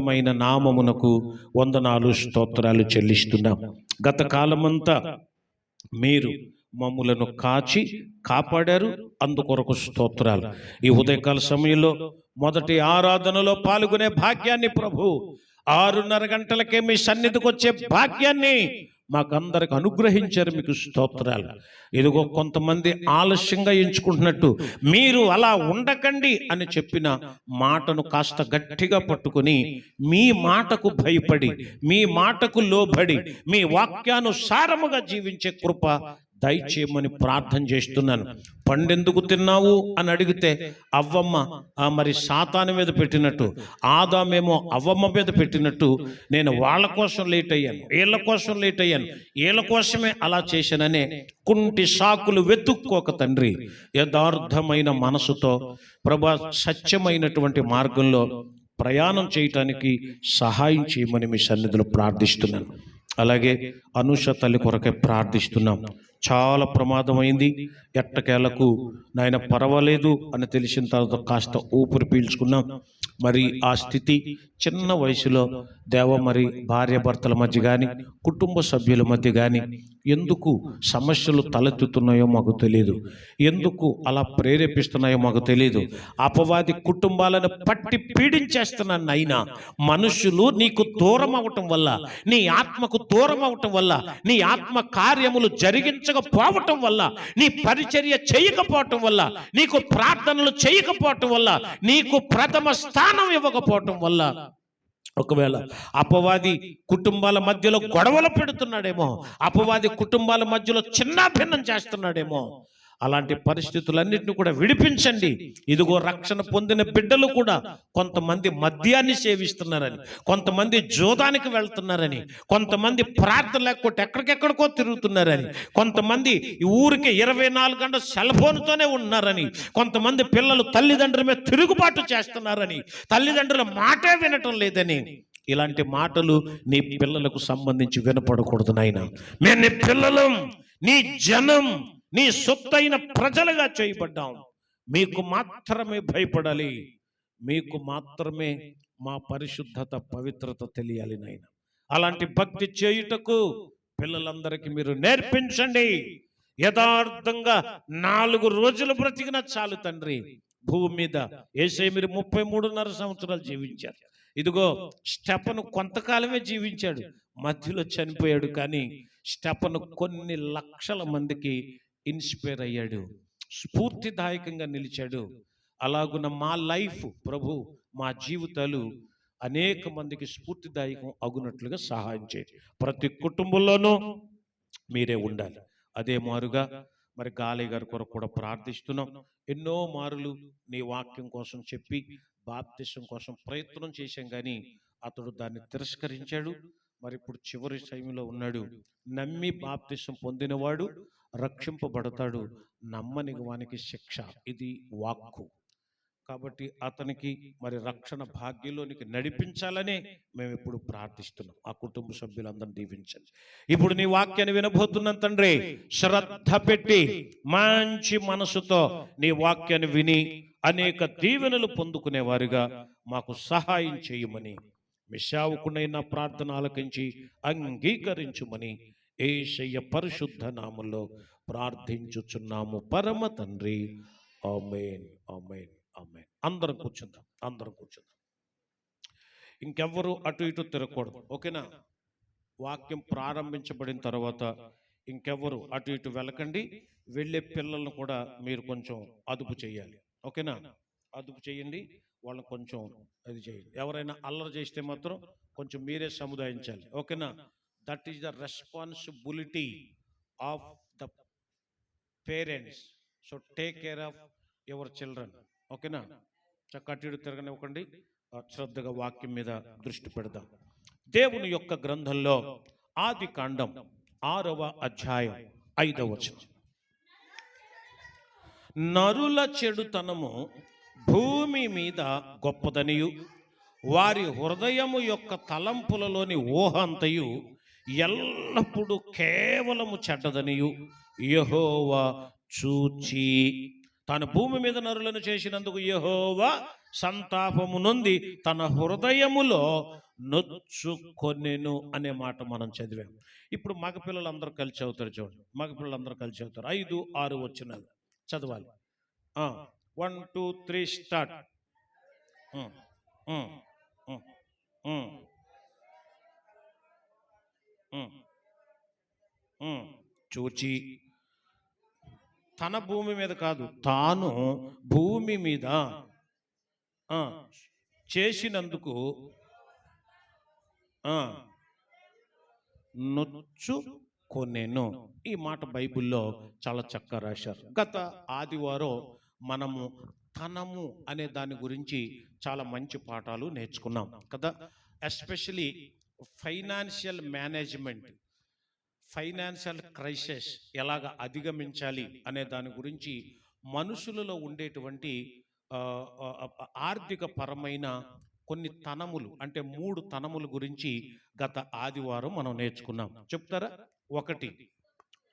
మైన నామమునకు వందనాలు స్తోత్రాలు చెల్లిస్తున్నాం. గత కాలమంతా మీరు మమ్ములను కాచి కాపాడారు, అందుకొరకు స్తోత్రాలు. ఈ ఉదయకాల సమయంలో మొదటి ఆరాధనలో పాల్గొనే భాగ్యాన్ని ప్రభు 6:30 గంటలకే మీ సన్నిధికి వచ్చే భాగ్యాన్ని మాకందరికి అనుగ్రహించారు, మీకు స్తోత్రాలు. ఇదిగో కొంతమంది ఆలస్యంగా ఎంచుకుంటున్నట్టు మీరు అలా ఉండకండి అని చెప్పిన మాటను కాస్త గట్టిగా పట్టుకుని మీ మాటకు భయపడి, మీ మాటకు లోబడి, మీ వాక్యానుసారముగా జీవించే కృప దయచేయమని ప్రార్థన చేస్తున్నాను. పండెందుకు తిన్నావు అని అడిగితే అవ్వమ్మ మరి సాతాను మీద పెట్టినట్టు, ఆదామేమో అవ్వమ్మ మీద పెట్టినట్టు నేను వాళ్ళ కోసం లేట్ అయ్యాను, వీళ్ళ కోసం లేట్ అయ్యాను, వీళ్ళ కోసమే అలా చేశాననే కుంటి సాకులు వెతుక్కోక తండ్రి, యథార్థమైన మనసుతో ప్రభా సత్యమైనటువంటి మార్గంలో ప్రయాణం చేయటానికి సహాయం చేయమని మీ సన్నిధిలో ప్రార్థిస్తున్నాను. అలాగే అనూష తల్లి కొరకే ప్రార్థిస్తున్నాం. చాలా ప్రమాదమైంది, ఎట్టకేలకు నాయన పర్వాలేదు అని తెలిసిన తర్వాత కాస్త ఊపిరి పీల్చుకున్నాం. మరి ఆ స్థితి చిన్న వయసులో మరి భార్యాభర్తల మధ్య కానీ కుటుంబ సభ్యుల మధ్య కానీ ఎందుకు సమస్యలు తలెత్తుతున్నాయో మాకు తెలియదు, ఎందుకు అలా ప్రేరేపిస్తున్నాయో మాకు తెలియదు. అపవాది కుటుంబాలను పట్టి పీడించేస్తున్నాను. అయినా మనుషులు నీకు దూరం అవటం వల్ల, నీ ఆత్మకు దూరం అవటం వల్ల, నీ ఆత్మ కార్యములు జరిగించకపోవటం వల్ల, నీ పరిచర్య చేయకపోవటం వల్ల, నీకు ప్రార్థనలు చేయకపోవటం వల్ల, నీకు ప్రథమ స్థానం ఇవ్వకపోవటం వల్ల, ఒకవేళ అపవాది కుటుంబాల మధ్యలో గొడవలు పెడుతున్నాడేమో, అపవాది కుటుంబాల మధ్యలో చిన్నాభిన్నం చేస్తున్నాడేమో, అలాంటి పరిస్థితులన్నింటినీ కూడా విడిపించండి. ఇదిగో రక్షణ పొందిన బిడ్డలు కూడా కొంతమంది మద్యాన్ని సేవిస్తున్నారని, కొంతమంది జోదానికి వెళ్తున్నారని, కొంతమంది ప్రార్థన లేకపోతే ఎక్కడికెక్కడికో తిరుగుతున్నారని, కొంతమంది ఊరికి 24 గంటలు సెల్ ఫోన్తోనే ఉన్నారని, కొంతమంది పిల్లలు తల్లిదండ్రుల మీద తిరుగుబాటు చేస్తున్నారని, తల్లిదండ్రుల మాటే వినటం లేదని, ఇలాంటి మాటలు నీ పిల్లలకు సంబంధించి వినపడకూడదు నాయనా. మేము నీ పిల్లలం, నీ జనం, నీ సొత్తైన ప్రజలుగా చేయబడ్డాం. మీకు మాత్రమే భయపడాలి, మీకు మాత్రమే మా పరిశుద్ధత పవిత్రత తెలియాలి నాయన. అలాంటి భక్తి చేయుటకు పిల్లలందరికీ మీరు నేర్పించండి. యథార్థంగా 4 రోజులు బ్రతికినా చాలు తండ్రి. భూమి మీద యేసయ్య మీరు 33.5 సంవత్సరాలు జీవించారు. ఇదిగో స్టెఫను కొంతకాలమే జీవించాడు, మధ్యలో చనిపోయాడు. కానీ స్టెఫను కొన్ని లక్షల మందికి ఇన్స్పైర్ అయ్యాడు, స్ఫూర్తిదాయకంగా నిలిచాడు. అలాగున్న మా లైఫ్ ప్రభు, మా జీవితాలు అనేక మందికి స్ఫూర్తిదాయకం అగునట్లుగా సహాయం చేయండి. ప్రతి కుటుంబంలోనూ మీరే ఉండాలి. అదే మారుగా మరి గాలయ్య గారి కొరకు కూడా ప్రార్థిస్తున్నాం. ఎన్నో మారులు నీ వాక్యం కోసం చెప్పి బాప్తిసం కోసం ప్రయత్నం చేశాం, కానీ అతడు దాన్ని తిరస్కరించాడు. మరి ఇప్పుడు చివరి సమయంలో ఉన్నాడు. నమ్మి బాప్తిసం పొందినవాడు రక్షింపబడతాడు, నమ్మని వానికి శిక్ష. ఇది వాక్కు. కాబట్టి అతనికి మరి రక్షణ భాగ్యంలోనికి నడిపించాలనే మేము ఇప్పుడు ప్రార్థిస్తున్నాం. ఆ కుటుంబ సభ్యులందరినీ దీవించండి. ఇప్పుడు నీ వాక్యాన్ని వినబోతున్నాం తండ్రి. శ్రద్ధ పెట్టి మంచి మనసుతో నీ వాక్యాన్ని విని అనేక దీవెనలు పొందుకునేవారుగా మాకు సహాయం చేయమని, మీ సేవకునైన ప్రార్థన ఆలకించి అంగీకరించుమని యేసయ్య పరిశుద్ధ నామములో ప్రార్థించుచున్నాము పరమ తండ్రి. ఆమేన్, ఆమేన్, ఆమేన్. అందరం కూర్చుందాం, అందరం కూర్చుందాం. ఇంకెవ్వరు అటు ఇటు తిరగకూడదు, ఓకేనా? వాక్యం ప్రారంభించబడిన తర్వాత ఇంకెవ్వరు అటు ఇటు వెళ్ళకండి. వెళ్ళే పిల్లలను కూడా మీరు కొంచెం అదుపు చేయాలి, ఓకేనా? అదుపు చేయండి, వాళ్ళని కొంచెం అది చేయండి. ఎవరైనా అల్లరి చేస్తే మాత్రం కొంచెం మీరే సముదాయించాలి, ఓకేనా? That is the responsibility of the parents. So take care of your children, ఓకేనా? చక్కటి తిరగనివ్వకండి. శ్రద్ధగా వాక్యం మీద దృష్టి పెడదాం. దేవుని యొక్క గ్రంథంలో ఆది కాండం 6వ అధ్యాయం 5వ వచనం. నరుల చెడుతనము భూమి మీద గొప్పదనియు, వారి హృదయము యొక్క తలంపులలోని ఊహ అంతయు ఎల్లప్పుడూ కేవలము చెడ్డదనియు యెహోవా చూచి, తాను భూమి మీద నరులను చేసినందుకు యెహోవా సంతాపము నొంది తన హృదయములో నొచ్చుకొనెను అనే మాట మనం చదివాం. ఇప్పుడు మగపిల్లలందరూ కలిసి చదువుతారు, చూడండి. మగపిల్లలందరూ కలిసి చదువుతారు. 5, 6 వచనాలు చదవాలి. 1, 2, 3 స్టార్ట్. చూచి తన భూమి మీద కాదు, తాను భూమి మీద చేసినందుకు నొచ్చుకొనెను. ఈ మాట బైబిల్లో చాలా చక్కగా రాశారు. గత ఆదివారం మనము తనము అనే దాని గురించి చాలా మంచి పాఠాలు నేర్చుకున్నాం కదా. Especially financial management, financial crisis ఎలాగ అధిగమించాలి అనే దాని గురించి, మనుషులలో ఉండేటువంటి ఆర్థిక పరమైన కొన్ని తనములు, అంటే 3 తనముల గురించి గత ఆదివారం మనం నేర్చుకున్నాం. చెప్తారా? 1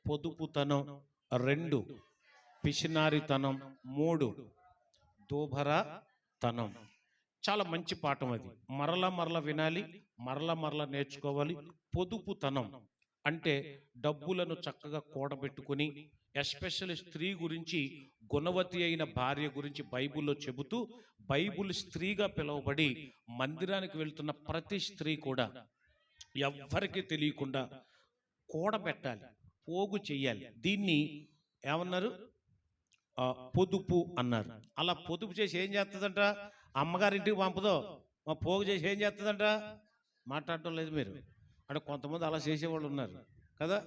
పొదుపుతనం, 2 పిసినారితనం, 3 దోభరతనం. చాలా మంచి పాఠం అది. మరల వినాలి, మరల నేర్చుకోవాలి. పొదుపుతనం అంటే డబ్బులను చక్కగా కూడబెట్టుకుని, ఎస్పెషల్లీ స్త్రీ గురించి, గుణవతి అయిన భార్య గురించి బైబిల్లో చెబుతూ, బైబిల్ స్త్రీగా పిలువబడి మందిరానికి వెళ్తున్న ప్రతి స్త్రీ కూడా ఎవ్వరికీ తెలియకుండా కూడబెట్టాలి, పోగు చెయ్యాలి. దీన్ని ఏమన్నారు? పొదుపు అన్నారు. అలా పొదుపు చేసి ఏం చేస్తుందంట? అమ్మగారింటికి పంపదో, పోగు చేసి ఏం చేస్తుందంట? మాట్లాడటం లేదు మీరు. అంటే కొంతమంది అలా చేసేవాళ్ళు ఉన్నారు కదా.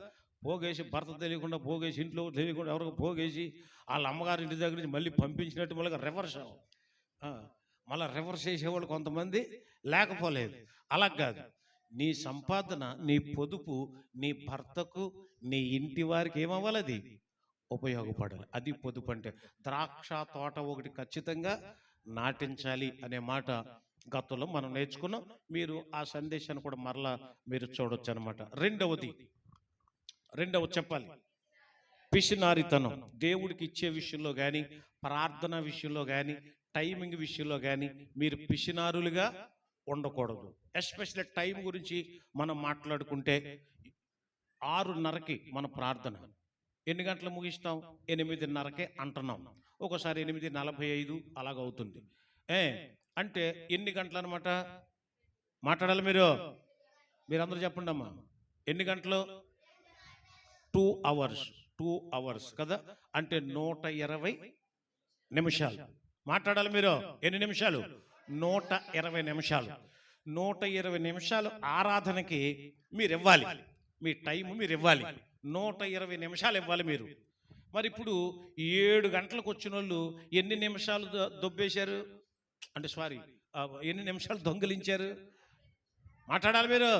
పోగేసి, భర్త తెలియకుండా పోగేసి, ఇంట్లో తెలియకుండా ఎవరికి పోగేసి, వాళ్ళ అమ్మగారి ఇంటి దగ్గర నుంచి మళ్ళీ పంపించినట్టు మళ్ళీ రివర్స్ మళ్ళీ రివర్స్ చేసేవాళ్ళు కొంతమంది లేకపోలేదు. అలా కాదు. నీ సంపాదన, నీ పొదుపు నీ భర్తకు, నీ ఇంటి వారికి ఏమవ్వాలి? అది ఉపయోగపడాలి. అది పొదుపు అంటే. ద్రాక్ష తోట ఒకటి ఖచ్చితంగా నాటించాలి అనే మాట గతంలో మనం నేర్చుకున్నాం. మీరు ఆ సందేశాన్ని కూడా మరలా మీరు చూడొచ్చు అనమాట. రెండవది చెప్పాలి, పిసినారితనం. దేవుడికి ఇచ్చే విషయంలో కానీ, ప్రార్థన విషయంలో కానీ, టైమింగ్ విషయంలో కానీ మీరు పిసినారులుగా ఉండకూడదు. ఎస్పెషల్లీ టైం గురించి మనం మాట్లాడుకుంటే 6:30కి మన ప్రార్థన. ఎన్ని గంటలు ముగిస్తాం? 8:30కే అంటున్నాం. ఒకసారి 8:45 అలాగవుతుంది. అంటే ఎన్ని గంటలు అనమాట మాట్లాడాలి? మీరందరూ చెప్పండి అమ్మా. ఎన్ని గంటలు? 2 అవర్స్ కదా. అంటే 120 నిమిషాలు మాట్లాడాలి మీరు. ఎన్ని నిమిషాలు? 120 నిమిషాలు. 120 నిమిషాలు ఆరాధనకి మీరు ఇవ్వాలి. మీ టైం మీరు ఇవ్వాలి. 120 నిమిషాలు ఇవ్వాలి మీరు. మరి ఇప్పుడు 7 గంటలకు వచ్చిన వాళ్ళు ఎన్ని నిమిషాలు దొబ్బేశారు? అంటే ఎన్ని నిమిషాలు దొంగిలించారు? మాట్లాడాలి మీరు.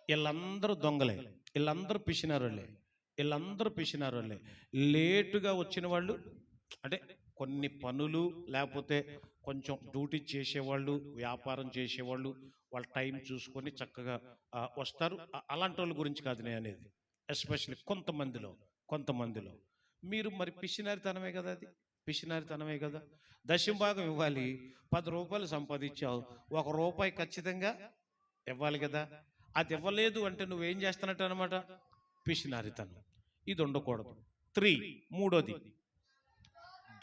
వీళ్ళందరూ దొంగలే, వీళ్ళందరూ పిసినారు వాళ్ళే. లేటుగా వచ్చిన వాళ్ళు, అంటే కొన్ని పనులు లేకపోతే కొంచెం డ్యూటీ చేసేవాళ్ళు, వ్యాపారం చేసేవాళ్ళు, వాళ్ళ టైం చూసుకొని చక్కగా వస్తారు. అలాంటి వాళ్ళ గురించి కాదు నేను అనేది. ఎస్పెషల్లీ కొంతమందిలో మీరు మరి పిసినారితనమే కదా. అది పిసినారితనమే కదా. దశంభాగం ఇవ్వాలి. 10 రూపాయలు సంపాదించావు, 1 రూపాయి ఖచ్చితంగా ఇవ్వాలి కదా. అది ఇవ్వలేదు అంటే నువ్వేం చేస్తున్నట్టు అనమాట? పిసినారితనం. ఇది ఉండకూడదు. మూడోది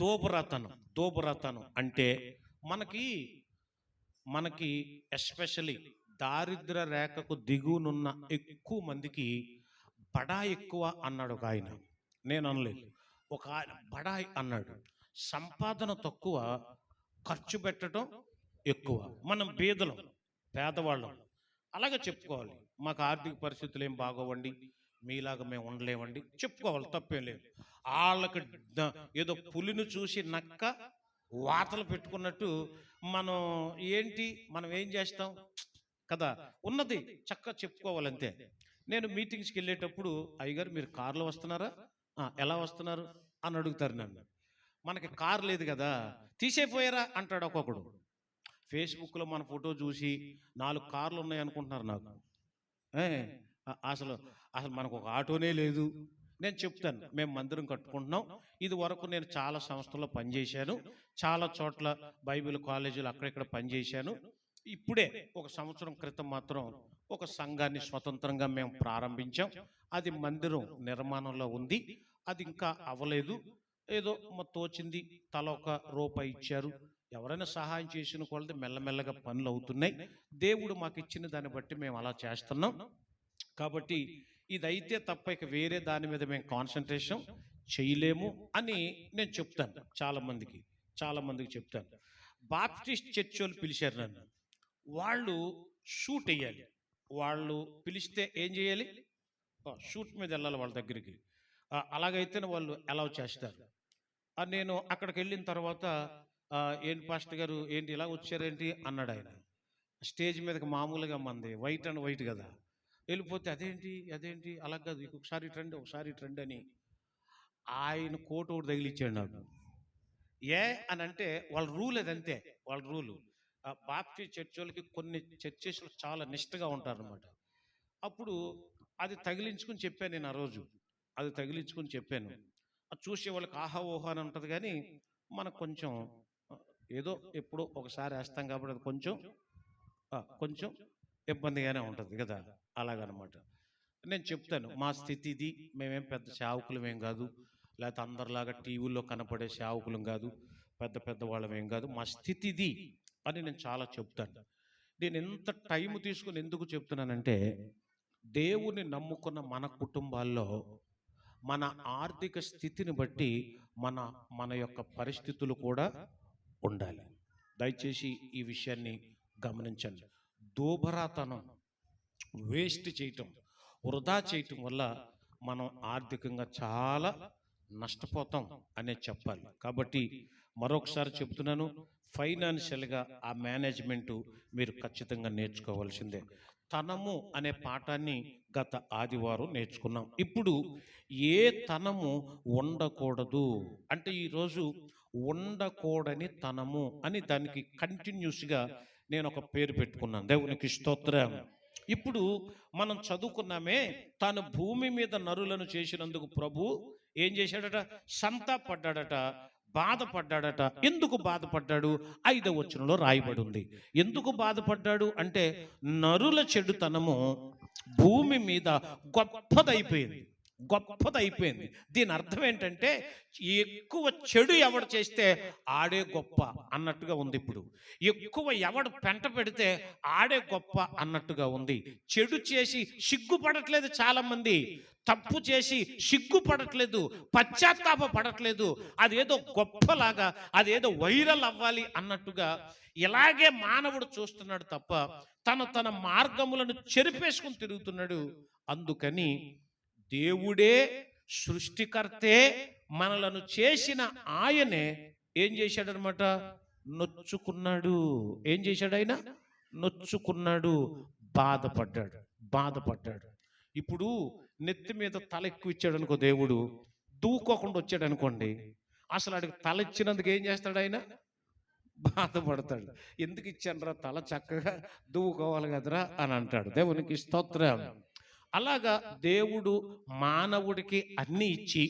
దోబరతనం అంటే మనకి ఎస్పెషల్లీ దారిద్ర రేఖకు దిగువనున్న ఎక్కువ మందికి బడా ఎక్కువ అన్నాడు ఒక ఆయన. నేను అనలేదు, ఒక ఆయన బడాయి అన్నాడు. సంపాదన తక్కువ, ఖర్చు పెట్టడం ఎక్కువ. మనం పేదవాళ్ళం అలాగే చెప్పుకోవాలి. మాకు ఆర్థిక పరిస్థితులు ఏం బాగోవండి, మీలాగా మేము ఉండలేమండి చెప్పుకోవాలి, తప్పేం లేదు. వాళ్ళకి ఏదో పులిని చూసి నక్క వాతలు పెట్టుకున్నట్టు మనం ఏం చేస్తాం కదా. ఉన్నది చక్కగా చెప్పుకోవాలంతే. నేను మీటింగ్స్కి వెళ్ళేటప్పుడు, అయ్యగారు మీరు కారులో వస్తున్నారా? ఎలా వస్తున్నారు అని అడుగుతారు నన్ను. మనకి కారు లేదు కదా, తీసేపోయారా అంటాడు ఒక్కొక్కడు. ఫేస్బుక్లో మన ఫోటో చూసి 4 కార్లు ఉన్నాయి అనుకుంటున్నారు నాకు. అసలు మనకు ఒక ఆటోనే లేదు, నేను చెప్తాను, మేము మందిరం కట్టుకుంటున్నాం. ఇది వరకు నేను చాలా సంస్థల్లో పనిచేశాను, చాలా చోట్ల బైబిల్ కాలేజీలు అక్కడిక్కడ పనిచేశాను. ఇప్పుడే ఒక సంవత్సరం క్రితం మాత్రం ఒక సంఘాన్ని స్వతంత్రంగా మేము ప్రారంభించాం. అది మందిరం నిర్మాణంలో ఉంది, అది ఇంకా అవ్వలేదు. ఏదో తోచింది తల ఒక రూపాయి ఇచ్చారు. ఎవరైనా సహాయం చేసిన కొలది మెల్లమెల్లగా పనులు అవుతున్నాయి. దేవుడు మాకు ఇచ్చిన దాన్ని బట్టి మేము అలా చేస్తున్నాం. కాబట్టి ఇదైతే తప్ప ఇక వేరే దాని మీద మేము కాన్సన్ట్రేషన్ చేయలేము అని నేను చెప్తాను. చాలా మందికి చెప్తాను. బాప్టిస్ట్ చర్చ్ వాళ్ళు పిలిచారు నన్ను. వాళ్ళు షూట్ వేయాలి. వాళ్ళు పిలిస్తే ఏం చేయాలి? షూట్ మీద వెళ్ళాలి వాళ్ళ దగ్గరికి. అలాగైతేనే వాళ్ళు అలౌ చేస్తారు. నేను అక్కడికి వెళ్ళిన తర్వాత ఏంటి పాస్టర్ గారు, ఏంటి ఇలా వచ్చారేంటి అన్నాడు ఆయన. స్టేజ్ మీదకి మామూలుగా మంది వైట్ అండ్ వైట్ కదా, వెళ్ళిపోతే అదేంటి అలా కాదు, ఒకసారి ట్రెండ్ అని ఆయన కోట్ ఒకటి తగిలిచ్చాడు నాకు. ఏ అని అంటే వాళ్ళ రూల్ అదంతే, వాళ్ళ రూలు. బాప్టిస్ట్ చర్చ్ వాళ్ళకి కొన్ని చర్చెస్లో చాలా నిష్టగా ఉంటారనమాట. అప్పుడు అది తగిలించుకుని చెప్పాను నేను. ఆ రోజు అది తగిలించుకుని చెప్పాను. అది చూసే వాళ్ళకి ఆహా ఓహా అని ఉంటుంది, కానీ మనకు కొంచెం ఏదో ఎప్పుడో ఒకసారి వేస్తాం కాబట్టి అది కొంచెం ఇబ్బందిగానే ఉంటుంది కదా, అలాగనమాట. నేను చెప్తాను, మా స్థితి ఇది, మేమేం పెద్ద సేవకులమేం కాదు, లేకపోతే అందరిలాగా టీవీల్లో కనపడే సేవకులం కాదు, పెద్ద వాళ్ళమేం కాదు, మా స్థితి ఇది అని నేను చాలా చెప్తాను. నేను ఎంత టైం తీసుకుని ఎందుకు చెప్తున్నానంటే, దేవుని నమ్ముకున్న మన కుటుంబాల్లో మన ఆర్థిక స్థితిని బట్టి మన యొక్క పరిస్థితులు కూడా ఉండాలి. దయచేసి ఈ విషయాన్ని గమనించండి. దోబరాతనం, వేస్ట్ చేయటం, వృధా చేయటం వల్ల మనం ఆర్థికంగా చాలా నష్టపోతాం అనే చెప్పాలి. కాబట్టి మరొకసారి చెప్తున్నాను, ఫైనాన్షియల్గా ఆ మేనేజ్మెంటు మీరు ఖచ్చితంగా నేర్చుకోవాల్సిందే. తనము అనే పాఠాన్ని గత ఆదివారం నేర్చుకున్నాం. ఇప్పుడు ఏ తనము ఉండకూడదు అంటే, ఈరోజు ఉండకూడని తనము అని దానికి కంటిన్యూస్గా నేను ఒక పేరు పెట్టుకున్నాను. దేవునికి స్తోత్రం. ఇప్పుడు మనం చదువుకున్నామే, తాను భూమి మీద నరులను చేసినందుకు ప్రభు ఏం చేశాడట? సంతాపడ్డాడట, బాధపడ్డాడట. ఎందుకు బాధపడ్డాడు? 5వ వచనంలో రాయబడి ఉంది. ఎందుకు బాధపడ్డాడు అంటే, నరుల చెడుతనము భూమి మీద గొప్పదైపోయింది. దీని అర్థం ఏంటంటే, ఎక్కువ చెడు ఎవడు చేస్తే ఆడే గొప్ప అన్నట్టుగా ఉంది. ఇప్పుడు ఎక్కువ ఎవడు పెంట పెడితే ఆడే గొప్ప అన్నట్టుగా ఉంది. చెడు చేసి సిగ్గుపడట్లేదు చాలా మంది, తప్పు చేసి సిగ్గుపడట్లేదు, పశ్చాత్తాప పడట్లేదు. అదేదో గొప్పలాగా, అదేదో వైరల్ అవ్వాలి అన్నట్టుగా ఇలాగే మానవుడు చూస్తున్నాడు తప్ప తన మార్గములను చెరిపేసుకుని తిరుగుతున్నాడు. అందుకని దేవుడే, సృష్టికర్తే, మనలను చేసిన ఆయనే ఏం చేశాడనమాట? నొచ్చుకున్నాడు. ఏం చేశాడు ఆయన? నొచ్చుకున్నాడు, బాధపడ్డాడు. ఇప్పుడు నెత్తి మీద తల ఎక్కువ ఇచ్చాడు అనుకో దేవుడు, దూకోకుండా వచ్చాడు అనుకోండి, అసలు అడిగి తల ఇచ్చినందుకు ఏం చేస్తాడు ఆయన? బాధపడతాడు. ఎందుకు ఇచ్చానురా తల, చక్కగా దూకోవాలి కదరా అని అంటాడు. దేవునికి స్తోత్రం. అలాగా దేవుడు మానవుడికి అన్ని ఇచ్చి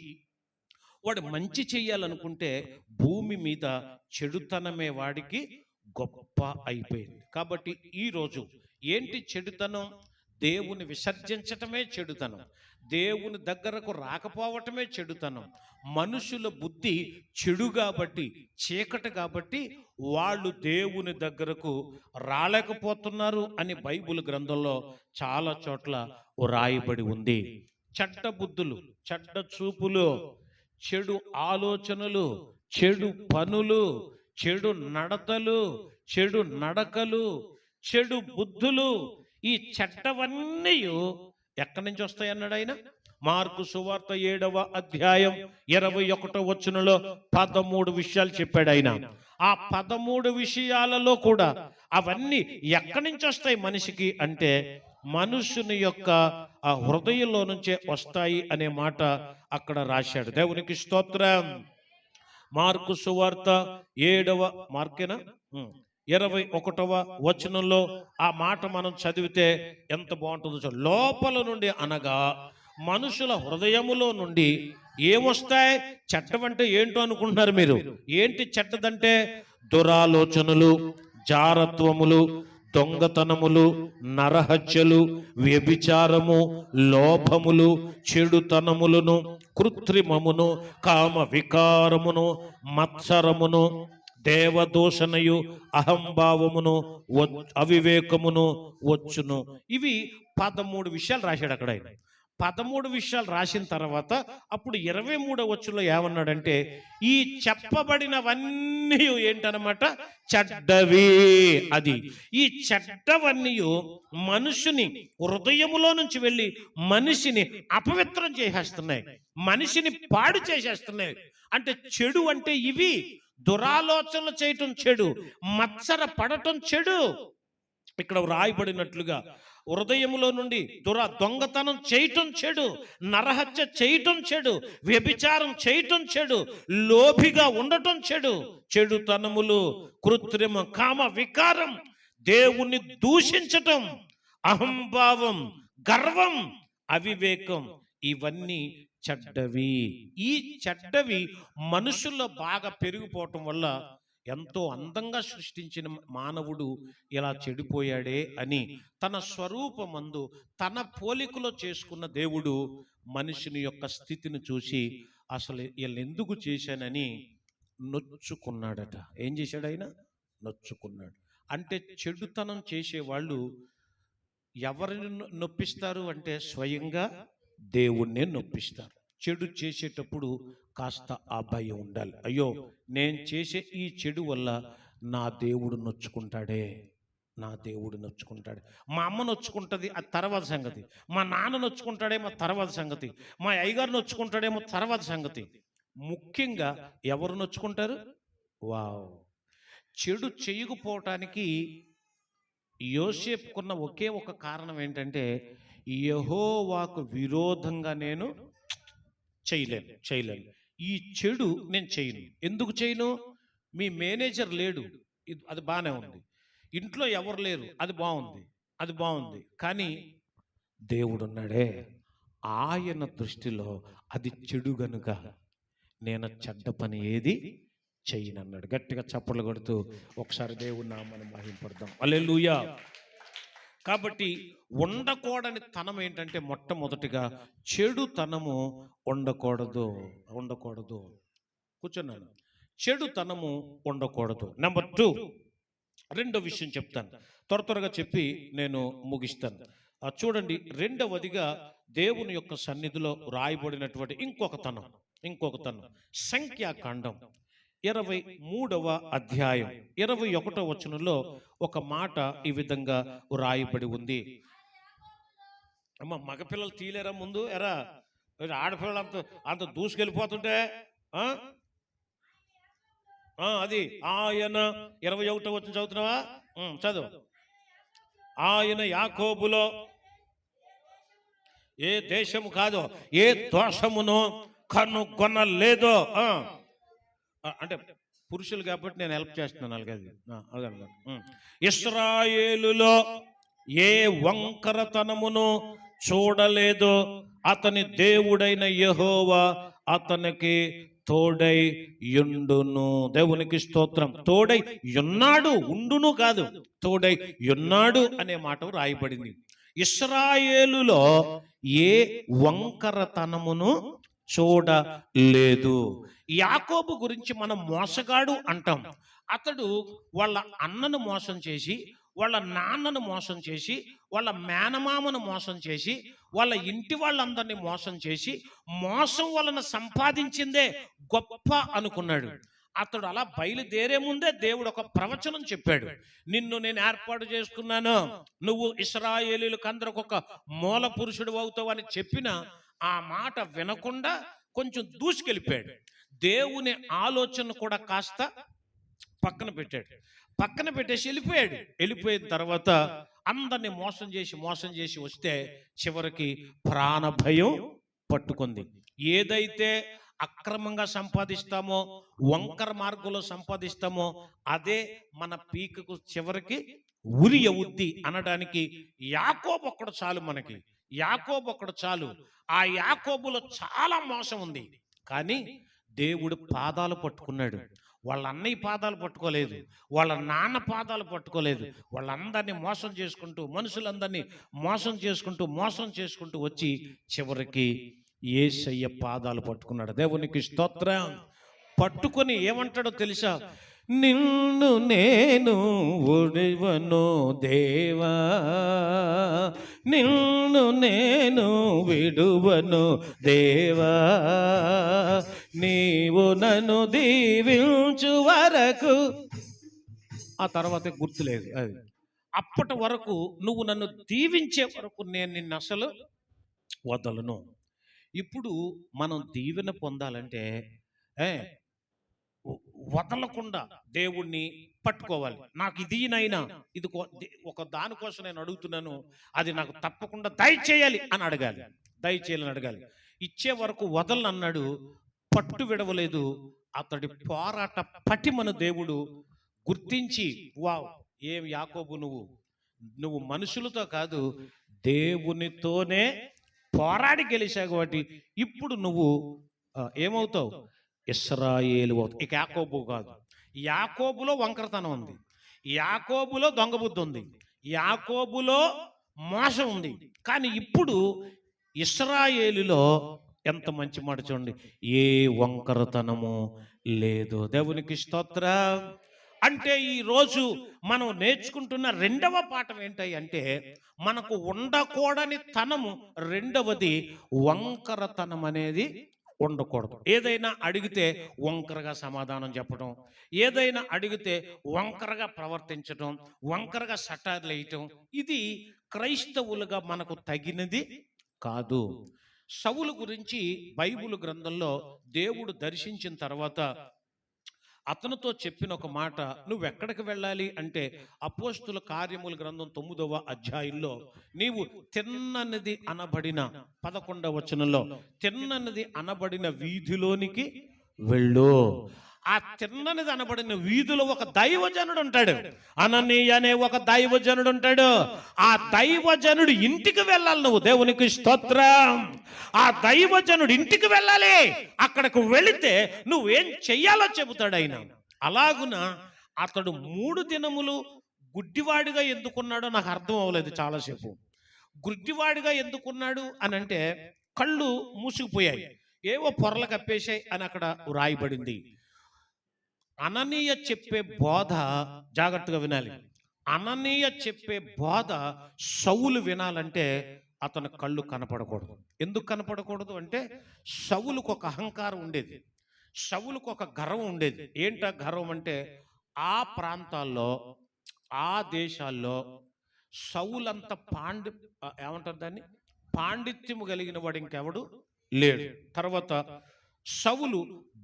వాడు మంచి చెయ్యాలనుకుంటే భూమి మీద చెడుతనమే వాడికి గొప్ప అయిపోయింది. కాబట్టి ఈరోజు ఏంటి చెడుతనం? దేవుని విసర్జించటమే చెడుతనం, దేవుని దగ్గరకు రాకపోవటమే చెడుతనం. మనుషుల బుద్ధి చెడు కాబట్టి, చీకటి కాబట్టి వాళ్ళు దేవుని దగ్గరకు రాలేకపోతున్నారు అని బైబిల్ గ్రంథంలో చాలా చోట్ల రాయబడి ఉంది. చెడ్డ బుద్ధులు, చెడ్డ చూపులు, చెడు ఆలోచనలు, చెడు పనులు, చెడు నడతలు, చెడు నడకలు, చెడు బుద్ధులు, ఈ చెడ్డవన్నీ ఎక్కడి నుంచి వస్తాయి అన్నాడు ఆయన. మార్కు సువార్త 7వ అధ్యాయం 21వ వచనంలో 13 విషయాలు చెప్పాడు ఆయన. ఆ 13 విషయాలలో కూడా అవన్నీ ఎక్కడి నుంచి వస్తాయి మనిషికి అంటే, మనుషుని యొక్క ఆ హృదయంలో నుంచే వస్తాయి అనే మాట అక్కడ రాశాడు. దేవునికి స్తోత్రం. మార్కు సువార్త 7వ 21వ వచనంలో ఆ మాట మనం చదివితే ఎంత బాగుంటుందో. లోపల నుండి అనగా మనుషుల హృదయములో నుండి ఏమొస్తాయి? చెడ్డవంటే ఏంటో అనుకుంటున్నారు మీరు. ఏంటి చెడ్డదంటే? దురాలోచనలు, జారత్వములు, దొంగతనములు, నరహత్యలు, వ్యభిచారము, లోభములు, చెడుతనములను, కృత్రిమమును, కామ వికారమును, మత్సరమును, దేవదూషణయు, అహంభావమును, అవివేకమును వచ్చును. ఇవి 13 విషయాలు రాశాడు అక్కడ ఆయన. 13 విషయాలు రాసిన తర్వాత అప్పుడు 23వ వచనంలో ఏమన్నాడంటే, ఈ చెప్పబడినవన్నీ ఏంటనమాట? చెడ్డవి. అది ఈ చెడ్డవన్నీ మనుషుని హృదయములో నుంచి వెళ్ళి మనిషిని అపవిత్రం చేసేస్తున్నాయి, మనిషిని పాడు చేసేస్తున్నాయి. అంటే చెడు అంటే ఇవి. దురాలోచనలు చేయటం చెడు, మత్సర పడటం చెడు. ఇక్కడ రాయబడినట్లుగా హృదయములో నుండి దొంగతనం చేయటం చెడు, నరహత్య చేయటం చెడు, వ్యభిచారం చేయటం చెడు, లోభిగా ఉండటం చెడు, చెడుతనములు, కృత్రిమ, కామ వికారం, దేవుణ్ణి దూషించటం, అహంభావం, గర్వం, అవివేకం, ఇవన్నీ చెడ్డవి. ఈ చెడ్డవి మనుషుల్లో బాగా పెరిగిపోవటం వల్ల ఎంతో అందంగా సృష్టించిన మానవుడు ఇలా చెడిపోయాడే అని తన స్వరూపమందు తన పోలికలో చేసుకున్న దేవుడు మనుషుని యొక్క స్థితిని చూసి అసలు వీళ్ళు ఎందుకు చేశానని నొచ్చుకున్నాడట. ఏం చేశాడు ఆయన? నొచ్చుకున్నాడు. అంటే చెడుతనం చేసేవాళ్ళు ఎవరిని నొప్పిస్తారు అంటే స్వయంగా దేవుణ్ణే నొప్పిస్తారు. చెడు చేసేటప్పుడు కాస్త ఆ భయం ఉండాలి. అయ్యో, నేను చేసే ఈ చెడు వల్ల నా దేవుడు నొచ్చుకుంటాడే, నా దేవుడు నొచ్చుకుంటాడు. మా అమ్మ నొచ్చుకుంటుంది, అది తర్వాత సంగతి. మా నాన్న నొచ్చుకుంటాడేమో తర్వాత సంగతి. మా అయ్యగారు నొచ్చుకుంటాడేమో తర్వాత సంగతి. ముఖ్యంగా ఎవరు నొచ్చుకుంటారు? వావ్! చెడు చేయకపోవటానికి యోసేపుకున్న ఒకే ఒక కారణం ఏంటంటే, యెహోవాకు విరోధంగా నేను చేయలేను. ఈ చెడు నేను చేయను. ఎందుకు చేయను? మీ మేనేజర్ లేడు, అది బాగానే ఉంది. ఇంట్లో ఎవరు లేరు, అది బాగుంది. కానీ దేవుడున్నాడే, ఆయన దృష్టిలో అది చెడు గనుక నేను చెడ్డ పని ఏది చేయనన్నాడు. గట్టిగా చప్పట్లు కొడుతూ ఒకసారి దేవుని నామాన్ని మహింపడదాం. హల్లెలూయా. కాబట్టి ఉండకూడని తనం ఏంటంటే, మొట్టమొదటిగా చెడుతనము ఉండకూడదు. కూర్చున్నాను. చెడుతనము ఉండకూడదు. నెంబర్ 2, రెండో విషయం చెప్తాను, త్వరగా చెప్పి నేను ముగిస్తాను. చూడండి, రెండవదిగా దేవుని యొక్క సన్నిధిలో రాయబడినటువంటి ఇంకొక తనం సంఖ్యాకాండం 23వ అధ్యాయం 21వ వచనంలో ఒక మాట ఈ విధంగా రాయబడి ఉంది. అమ్మ, మగపిల్లలు తీలేరా ముందు? ఎరా ఆడపిల్లలు అంత దూసుకెళ్ళిపోతుంటే అది ఆయన 21వ వచనం చదువుతున్నావా? చదువు. ఆయన యాకోబులో ఏ దేశము కాదో ఏ దోషమునో కనుగొనలేదో. అంటే పురుషులు కాబట్టి నేను హెల్ప్ చేస్తున్నాను. అలాగే ఇశ్రాయేలులో ఏ వంకరతనమును చూడలేదో అతని దేవుడైన యెహోవా అతనికి తోడై యుండును. దేవునికి స్తోత్రం. తోడై యున్నాడు, ఉండును కాదు, తోడై యున్నాడు అనే మాట రాయబడింది. ఇశ్రాయేలులో ఏ వంకరతనమును చూడలేదు. యాకోబు గురించి మనం మోసగాడు అంటాం. అతడు వాళ్ళ అన్నను మోసం చేసి, వాళ్ళ నాన్నను మోసం చేసి, వాళ్ళ మేనమామను మోసం చేసి, వాళ్ళ ఇంటి వాళ్ళందరినీ మోసం చేసి, మోసం వలన సంపాదించిందే గొప్ప అనుకున్నాడు. అతడు అలా బయలుదేరే ముందే దేవుడు ఒక ప్రవచనం చెప్పాడు. నిన్ను నేను ఏర్పాటు చేసుకున్నాను, నువ్వు ఇశ్రాయేలీయులకు అందరికి ఒక మూల పురుషుడు అవుతావు అని చెప్పిన ఆ మాట వినకుండా కొంచెం దూసుకెళ్ళిపోయాడు. దేవుని ఆలోచన కూడా కాస్త పక్కన పెట్టేసి వెళ్ళిపోయాడు. వెళ్ళిపోయిన తర్వాత అందరినీ మోసం చేసి వస్తే చివరికి ప్రాణ భయం పట్టుకుంది. ఏదైతే అక్రమంగా సంపాదిస్తామో, వంకర మార్గంలో సంపాదిస్తామో అదే మన పీకకు చివరికి ఉరి అవుద్ది అనడానికి యాకోబు ఒక్కడు చాలు మనకి. యాకోబు ఒకడు చాలు. ఆ యాకోబులో చాలా మోసం ఉంది. కానీ దేవుడు పాదాలు పట్టుకున్నాడు. వాళ్ళ అన్నయ్య పాదాలు పట్టుకోలేదు, వాళ్ళ నాన్న పాదాలు పట్టుకోలేదు. వాళ్ళందరినీ మోసం చేసుకుంటూ, మనుషులందరినీ మోసం చేసుకుంటూ వచ్చి చివరికి యేసయ్య పాదాలు పట్టుకున్నాడు. దేవునికి స్తోత్రం. పట్టుకొని ఏమంటాడో తెలుసా? నిన్ను నేను విడువను దేవా, నిన్ను నేను విడువను దేవా, నీవు నన్ను దీవించు వరకు. ఆ తర్వాత గుర్తులేదు. అది అప్పటి వరకు, నువ్వు నన్ను దీవించే వరకు నేను నిన్ను అసలు వదలను. ఇప్పుడు మనం దీవెన పొందాలంటే వదలకుండా దేవుణ్ణి పట్టుకోవాలి. నాకు ఇది నైనా, ఇది ఒక దానికోసం నేను అడుగుతున్నాను, అది నాకు తప్పకుండా దయచేయాలి అని అడగాలి. దయచేయాలని అడగాలి. ఇచ్చే వరకు వదలని అన్నాడు, పట్టు విడవలేదు. అతడి పోరాట పటిమను దేవుడు గుర్తించి, వావ్, ఏం యాకోబు, నువ్వు మనుషులతో కాదు దేవునితోనే పోరాడి గెలిచావు కాబట్టి ఇప్పుడు నువ్వు ఏమవుతావు? ఇశ్రాయేలు అవుతావు. ఇక యాకోబు కాదు. యాకోబులో వంకరతనం ఉంది, యాకోబులో దొంగ బుద్ధి ఉంది, యాకోబులో మోసం ఉంది. కానీ ఇప్పుడు ఇశ్రాయేలులో ఎంత మంచి మాట చూడండి, ఏ వంకరతనము లేదు. దేవునికి స్తోత్రం. అంటే ఈరోజు మనం నేర్చుకుంటున్న రెండవ పాఠం ఏంటి అంటే, మనకు ఉండకూడని తనము రెండవది వంకరతనం అనేది ఉండకూడదు. ఏదైనా అడిగితే వంకరగా సమాధానం చెప్పడం, ఏదైనా అడిగితే వంకరగా ప్రవర్తించడం, వంకరగా సటార్లు వేయటం, ఇది క్రైస్తవులుగా మనకు తగినది కాదు. సౌలు గురించి బైబిల్ గ్రంథంలో దేవుడు దర్శించిన తర్వాత అతనితో చెప్పిన ఒక మాట, నువ్వెక్కడికి వెళ్ళాలి అంటే, అపోస్తుల కార్యముల గ్రంథం 9వ అధ్యాయంలో, నీవు తిన్ననిది అనబడిన 11వ వచనంలో, తిన్ననిది అనబడిన వీధిలోనికి వెళ్ళు. ఆ తిన్ననిది అనబడిన వీధిలో ఒక దైవజనుడు ఉంటాడు, అననీయ అనే ఒక దైవజనుడు ఉంటాడు. ఆ దైవజనుడు ఇంటికి వెళ్ళాలి నువ్వు. దేవునికి స్తోత్రం. ఆ దైవజనుడు ఇంటికి వెళ్ళాలి. అక్కడికి వెళితే నువ్వేం చెయ్యాలో చెబుతాడు ఆయన. అలాగున అతడు 3 దినములు గుడ్డివాడిగా ఎందుకున్నాడో నాకు అర్థం అవ్వలేదు చాలాసేపు. గుడ్డివాడిగా ఎందుకున్నాడు అని అంటే, కళ్ళు మూసుకుపోయాయి, ఏవో పొరలు కప్పేశాయి అని అక్కడ రాయబడింది. అననీయ చెప్పే బోధ జాగ్రత్తగా వినాలి. అననీయ చెప్పే బోధ సౌలు వినాలంటే అతని కళ్ళు కనపడకూడదు. ఎందుకు కనపడకూడదు అంటే, సౌలుకు ఒక అహంకారం ఉండేది, సౌలుకు ఒక గర్వం ఉండేది. ఏంటా గర్వం అంటే, ఆ ప్రాంతాల్లో, ఆ దేశాల్లో సౌలంత ఏమంటారు దాన్ని, పాండిత్యము కలిగిన వాడు ఇంకెవడు లేడు. తర్వాత సౌలు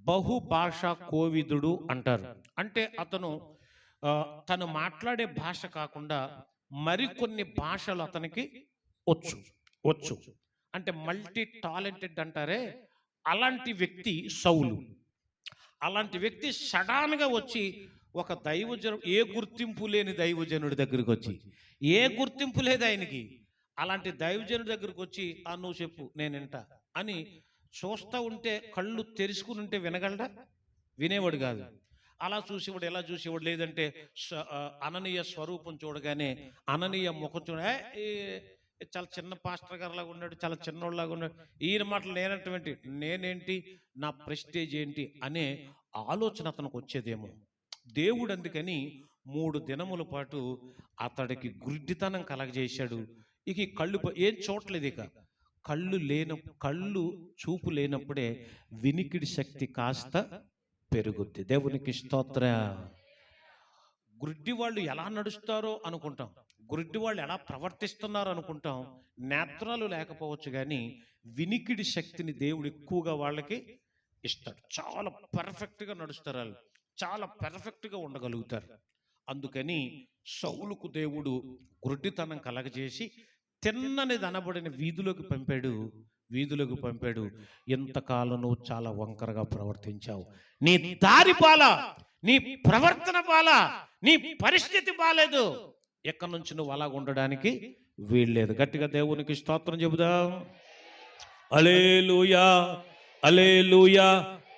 బహుభాష కోవిదుడు అంటారు. అంటే అతను తను మాట్లాడే భాష కాకుండా మరికొన్ని భాషలు అతనికి వచ్చు. అంటే మల్టీ టాలెంటెడ్ అంటారే, అలాంటి వ్యక్తి సౌలు. అలాంటి వ్యక్తి సడన్గా వచ్చి ఒక దైవజను, ఏ గుర్తింపు లేని దైవజనుడి దగ్గరికి వచ్చి, ఏ గుర్తింపు లేదు ఆయనకి, అలాంటి దైవజనుడి దగ్గరికి వచ్చి, నువ్వు చెప్పు నేను వింటా అని చూస్తూ ఉంటే, కళ్ళు తెరుచుకుని ఉంటే వినగలడా? వినేవాడు కాదు. అలా చూసేవాడు, ఎలా చూసేవాడు. లేదంటే అననీయ స్వరూపం చూడగానే, అననీయ ముఖం చాలా చిన్న పాస్టర్ గారు లాగా ఉన్నాడు, చాలా చిన్నోళ్ళలాగా ఉన్నాడు, ఈయన మాటలు నేనేంటి, నా ప్రెస్టేజ్ ఏంటి అనే ఆలోచన అతనికి వచ్చేదేమో. దేవుడు అందుకని 3 దినముల పాటు అతడికి గుడ్డితనం కలగజేశాడు. ఇక కళ్ళు ఏం చూడలేదు. ఇక కళ్ళు చూపు లేనప్పుడే వినికిడి శక్తి కాస్త పెరుగుద్ది. దేవునికి స్తోత్ర. గుడ్డి వాళ్ళు ఎలా నడుస్తారో అనుకుంటాం, గుడ్డి వాళ్ళు ఎలా ప్రవర్తిస్తున్నారో అనుకుంటాం. నేత్రాలు లేకపోవచ్చు కానీ వినికిడి శక్తిని దేవుడు ఎక్కువగా వాళ్ళకి ఇస్తాడు. చాలా పర్ఫెక్ట్గా నడుస్తారు వాళ్ళు, చాలా పర్ఫెక్ట్గా ఉండగలుగుతారు. అందుకని సౌలుకు దేవుడు గుడ్డితనం కలగజేసి తిన్ననిది అనబడిన వీధిలోకి పంపాడు. ఎంతకాలం నువ్వు చాలా వంకరగా ప్రవర్తించావు, నీ దారి బాల, నీ ప్రవర్తన బాల, నీ పరిస్థితి బాలేదు, ఎక్కడి నుంచి నువ్వు అలాగ ఉండడానికి వీల్లేదు. గట్టిగా దేవునికి స్తోత్రం చెబుదాం. హల్లెలూయా, హల్లెలూయా.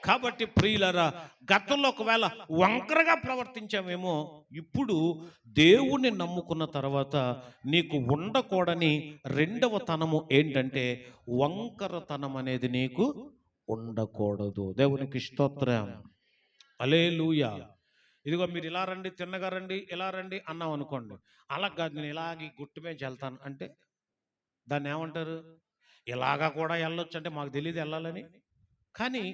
కాబట్టి ప్రియులరా, గతంలో ఒకవేళ వంకరగా ప్రవర్తించామేమో, ఇప్పుడు దేవుణ్ణి నమ్ముకున్న తర్వాత నీకు ఉండకూడని రెండవ తనము ఏంటంటే వంకరతనం అనేది నీకు ఉండకూడదు. దేవునికి స్తోత్రం. హల్లెలూయా. ఇదిగో మీరు ఇలా రండి, తిన్నగా రండి, ఇలా రండి అన్నాం అనుకోండి, అలా కాదు నేను ఇలాగ గుట్టు మీద వెళ్తాను అంటే దాన్ని ఏమంటారు? ఇలాగా కూడా వెళ్ళొచ్చు అంటే మాకు తెలియదు వెళ్ళాలని. కానీ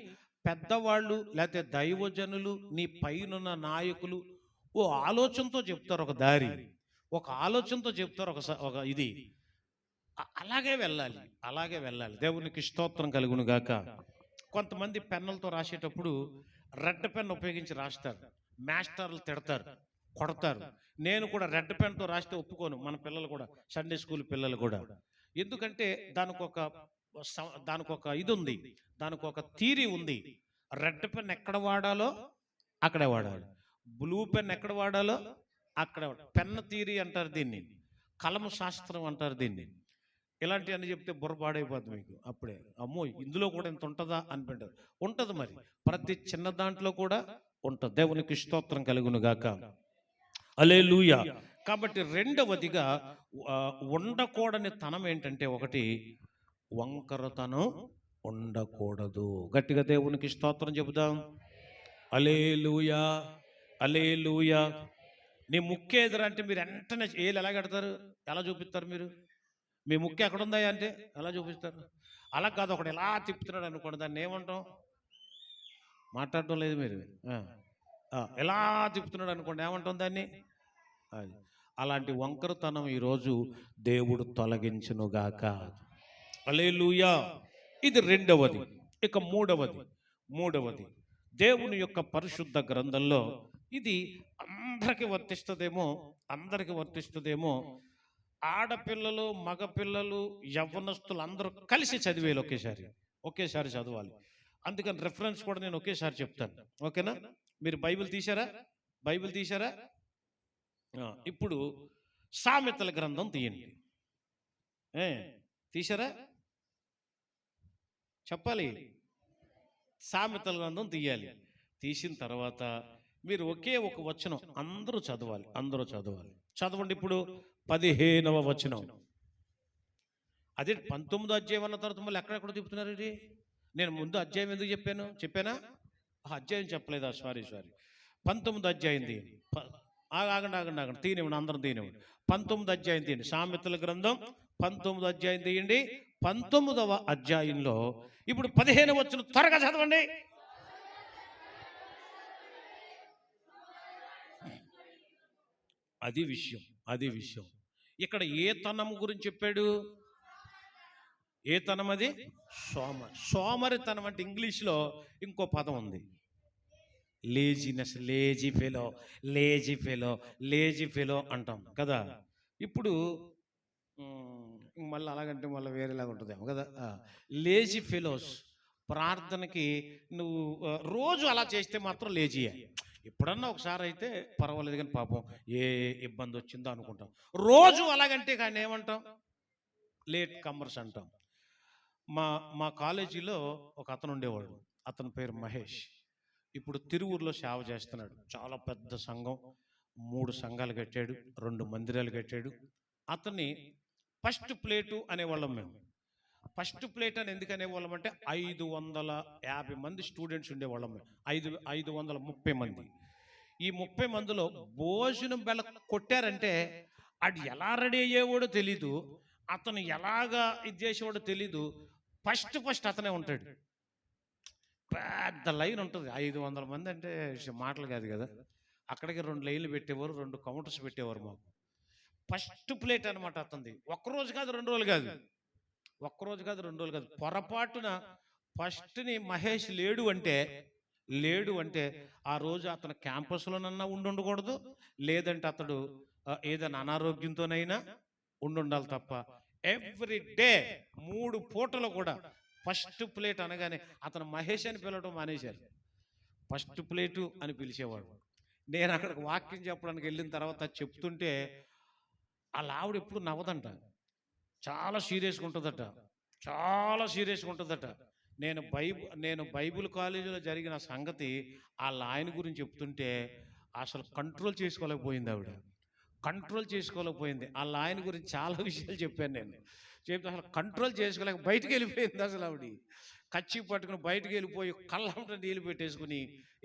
పెద్దవాళ్ళు లేకపోతే దైవజనులు, నీ పైనున్న నాయకులు ఓ ఆలోచనతో చెప్తారు ఒక దారి, ఒక ఆలోచనతో చెప్తారు ఒక ఇది. అలాగే వెళ్ళాలి, అలాగే వెళ్ళాలి. దేవునికి స్తోత్రం కలుగును గాక. కొంతమంది పెన్నులతో రాసేటప్పుడు రెడ్ పెన్ ఉపయోగించి రాస్తారు. మాస్టర్లు తిడతారు, కొడతారు. నేను కూడా రెడ్ పెన్తో రాస్తే ఒప్పుకోను. మన పిల్లలు కూడా, సండే స్కూల్ పిల్లలు కూడా. ఎందుకంటే దానికి ఒక ఇది ఉంది, దానికి ఒక థీరీ ఉంది. రెడ్ పెన్ ఎక్కడ వాడాలో అక్కడే వాడాలి, బ్లూ పెన్ ఎక్కడ వాడాలో అక్కడ. పెన్ థీరీ అంటారు దీన్ని, కలము శాస్త్రం అంటారు దీన్ని. ఇలాంటివన్నీ చెప్తే బుర్ర పాడైపోద్ది మీకు. అప్పుడే అమ్మో ఇందులో కూడా ఇంత ఉంటుందా అనిపించదు. ఉంటుంది మరి, ప్రతి చిన్న దాంట్లో కూడా ఉంటుంది. దేవునికి స్తోత్రం కలుగును గాక. హల్లెలూయా. కాబట్టి రెండవదిగా ఉండకూడని తనం ఏంటంటే, ఒకటి వంకరతనం ఉండకూడదు. గట్టిగా దేవునికి స్తోత్రం చెబుదాం. హల్లెలూయా, హల్లెలూయా. నీ ముక్కు ఎదురు అంటే మీరు వెంటనే ఏళ్ళు ఎలా కడతారు, ఎలా చూపిస్తారు? మీరు మీ ముక్కు ఎక్కడుందా అంటే ఎలా చూపిస్తారు? అలా కాదు, ఒకడు ఎలా తిప్పుతున్నాడు అనుకోండి, దాన్ని ఏమంటాం? మాట్లాడటం లేదు మీరు. ఎలా తిప్పుతున్నాడు అనుకోండి, ఏమంటాం దాన్ని? అది. అలాంటి వంకరతనం ఈరోజు దేవుడు తొలగించునుగాక. హల్లెలూయా. ఇది రెండవది. ఇక మూడవది దేవుని యొక్క పరిశుద్ధ గ్రంథంలో, ఇది అందరికీ వర్తిస్తుందేమో. ఆడపిల్లలు, మగపిల్లలు, యవ్వనస్తులు అందరూ కలిసి చదివేలు ఒకేసారి చదవాలి. అందుకని రెఫరెన్స్ కూడా నేను ఒకేసారి చెప్తాను. ఓకేనా? మీరు బైబిల్ తీశారా? ఇప్పుడు సామెతల గ్రంథం తీయండి. తీశారా? చెప్పాలి. సామెతల గ్రంథం తీయాలి. తీసిన తర్వాత మీరు ఒకే ఒక వచనం అందరూ చదవాలి. చదవండి. ఇప్పుడు 15వ వచనం. అదే 19వ అధ్యాయం అన్న తర్వాత మళ్ళీ ఎక్కడెక్కడ తిప్పుతున్నారు ఇది? నేను ముందు అధ్యాయం ఎందుకు చెప్పానా? అధ్యాయం చెప్పలేదా? సారీ. 19వ అధ్యాయం తీయండి. ఆగండి, తీనివ్వండి, అందరం తీనివ్వండి. 19వ అధ్యాయం తీయండి. సామెతల గ్రంథం 19వ అధ్యాయం తీయండి. 19వ అధ్యాయంలో ఇప్పుడు 15వ వచనం త్వరగా చదవండి. అది విషయం. ఇక్కడ ఏ తనము గురించి చెప్పాడు? ఏ తనం అది? సోమరితనం అంటే ఇంగ్లీష్లో ఇంకో పదం ఉంది, లేజినెస్. లేజీ ఫెలో అంటాం కదా. ఇప్పుడు మళ్ళీ అలాగంటే మళ్ళీ వేరేలాగా ఉంటుందేమో కదా. Lazy fellows. ప్రార్థనకి నువ్వు రోజు అలా చేస్తే మాత్రం లేజీయే. ఎప్పుడన్నా ఒకసారి అయితే పర్వాలేదు, కానీ పాపం ఏ ఇబ్బంది వచ్చిందో అనుకుంటాం. రోజు అలాగంటే కానీ ఏమంటాం? లేట్ కమ్మర్స్ అంటాం. మా కాలేజీలో ఒక అతను ఉండేవాడు. అతని పేరు మహేష్. ఇప్పుడు తిరువూరులో సేవ చేస్తున్నాడు. చాలా పెద్ద సంఘం, 3 సంఘాలు కట్టాడు, 2 మందిరాలు కట్టాడు. అతన్ని ఫస్ట్ ప్లేటు అనేవాళ్ళం మేము. ఫస్ట్ ప్లేట్ అని ఎందుకు అనేవాళ్ళం అంటే 550 మంది స్టూడెంట్స్ ఉండేవాళ్ళం మేము. 530 మంది. ఈ 30 మందిలో భోజనం బెల్ల కొట్టారంటే అది ఎలా రెడీ అయ్యేవాడో తెలీదు, అతను ఎలాగా ఇది చేసేవాడో తెలీదు. ఫస్ట్ అతనే ఉంటాడు. పెద్ద లైన్ ఉంటుంది. 500 మంది అంటే మాటలు కాదు కదా. అక్కడికి 2 లైన్లు పెట్టేవారు, 2 కౌంటర్స్ పెట్టేవారు మాకు. ఫస్ట్ ప్లేట్ అనమాట అతనిది. ఒక్కరోజు కాదు 2 రోజులు కాదు, పొరపాటున ఫస్ట్ని మహేష్ లేడు అంటే ఆ రోజు అతను క్యాంపస్లోనన్నా ఉండకూడదు, లేదంటే అతడు ఏదైనా అనారోగ్యంతోనైనా ఉండాలి తప్ప ఎవ్రీ డే 3 పూటలు కూడా ఫస్ట్ ప్లేట్ అనగానే అతను మహేష్ అని పిలవడం మానేశారు. ఫస్ట్ ప్లేటు అని పిలిచేవాడు. నేను అక్కడికి వాక్యం చెప్పడానికి వెళ్ళిన తర్వాత చెప్తుంటే ఆ ఆవిడ ఎప్పుడు నవ్వదంట. చాలా సీరియస్గా ఉంటుందట, చాలా సీరియస్గా ఉంటుందట. నేను బైబిల్ కాలేజీలో జరిగిన సంగతి వాళ్ళ ఆయన గురించి చెప్తుంటే అసలు కంట్రోల్ చేసుకోలేకపోయింది ఆవిడ. కంట్రోల్ చేసుకోలేకపోయింది. వాళ్ళ ఆయన గురించి చాలా విషయాలు చెప్పాను నేను. చెప్తే అసలు కంట్రోల్ చేసుకోలేక బయటికి వెళ్ళిపోయింది అసలు ఆవిడ. కచ్చి పట్టుకుని బయటికి వెళ్ళిపోయి కళ్ళంట నీళ్ళు పెట్టేసుకుని,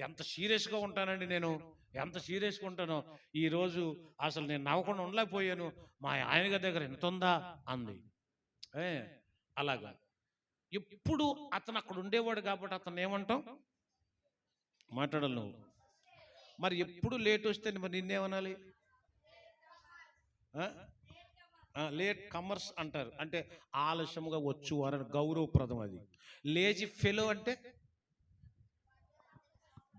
ఎంత సీరియస్గా ఉంటానండి నేను, ఎంత సీరియస్గా ఉంటానో ఈరోజు అసలు నేను నవ్వకుండా ఉండలేకపోయాను. మా ఆయన గారి దగ్గర ఎంత ఉందా అంది. అలాగా ఎప్పుడు అతను అక్కడ ఉండేవాడు కాబట్టి అతను ఏమంటాం, మాట్లాడాలి నువ్వు. మరి ఎప్పుడు లేట్ వస్తే మరి నిన్నేమనాలి? లేట్ కమర్స్ అంటారు, అంటే ఆలస్యంగా వచ్చువారని గౌరవప్రదం. అది లేజీ ఫెలో అంటే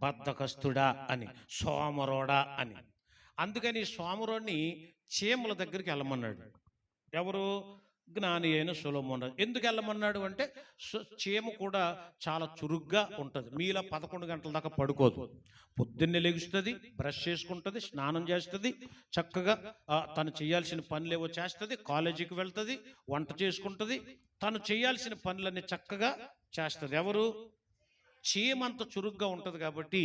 బద్ధకస్తుడా అని, సోమరోడా అని. అందుకని సోమరోడిని చీమల దగ్గరికి వెళ్ళమన్నాడు. ఎవరు? జ్ఞాని అయిన సొలొమోను. ఎందుకు వెళ్ళమన్నాడు అంటే చీమ కూడా చాలా చురుగ్గా ఉంటుంది. మీలా 11 గంటల దాకా పడుకోదు. పొద్దున్నే లెగుస్తుంది, బ్రష్ చేసుకుంటుంది, స్నానం చేస్తుంది, చక్కగా తను చేయాల్సిన పనులేవో చేస్తుంది, కాలేజీకి వెళ్తుంది, వంట చేసుకుంటుంది, తను చేయాల్సిన పనులన్నీ చక్కగా చేస్తుంది. ఎవరు? చీమ అంత చురుగ్గా ఉంటుంది. కాబట్టి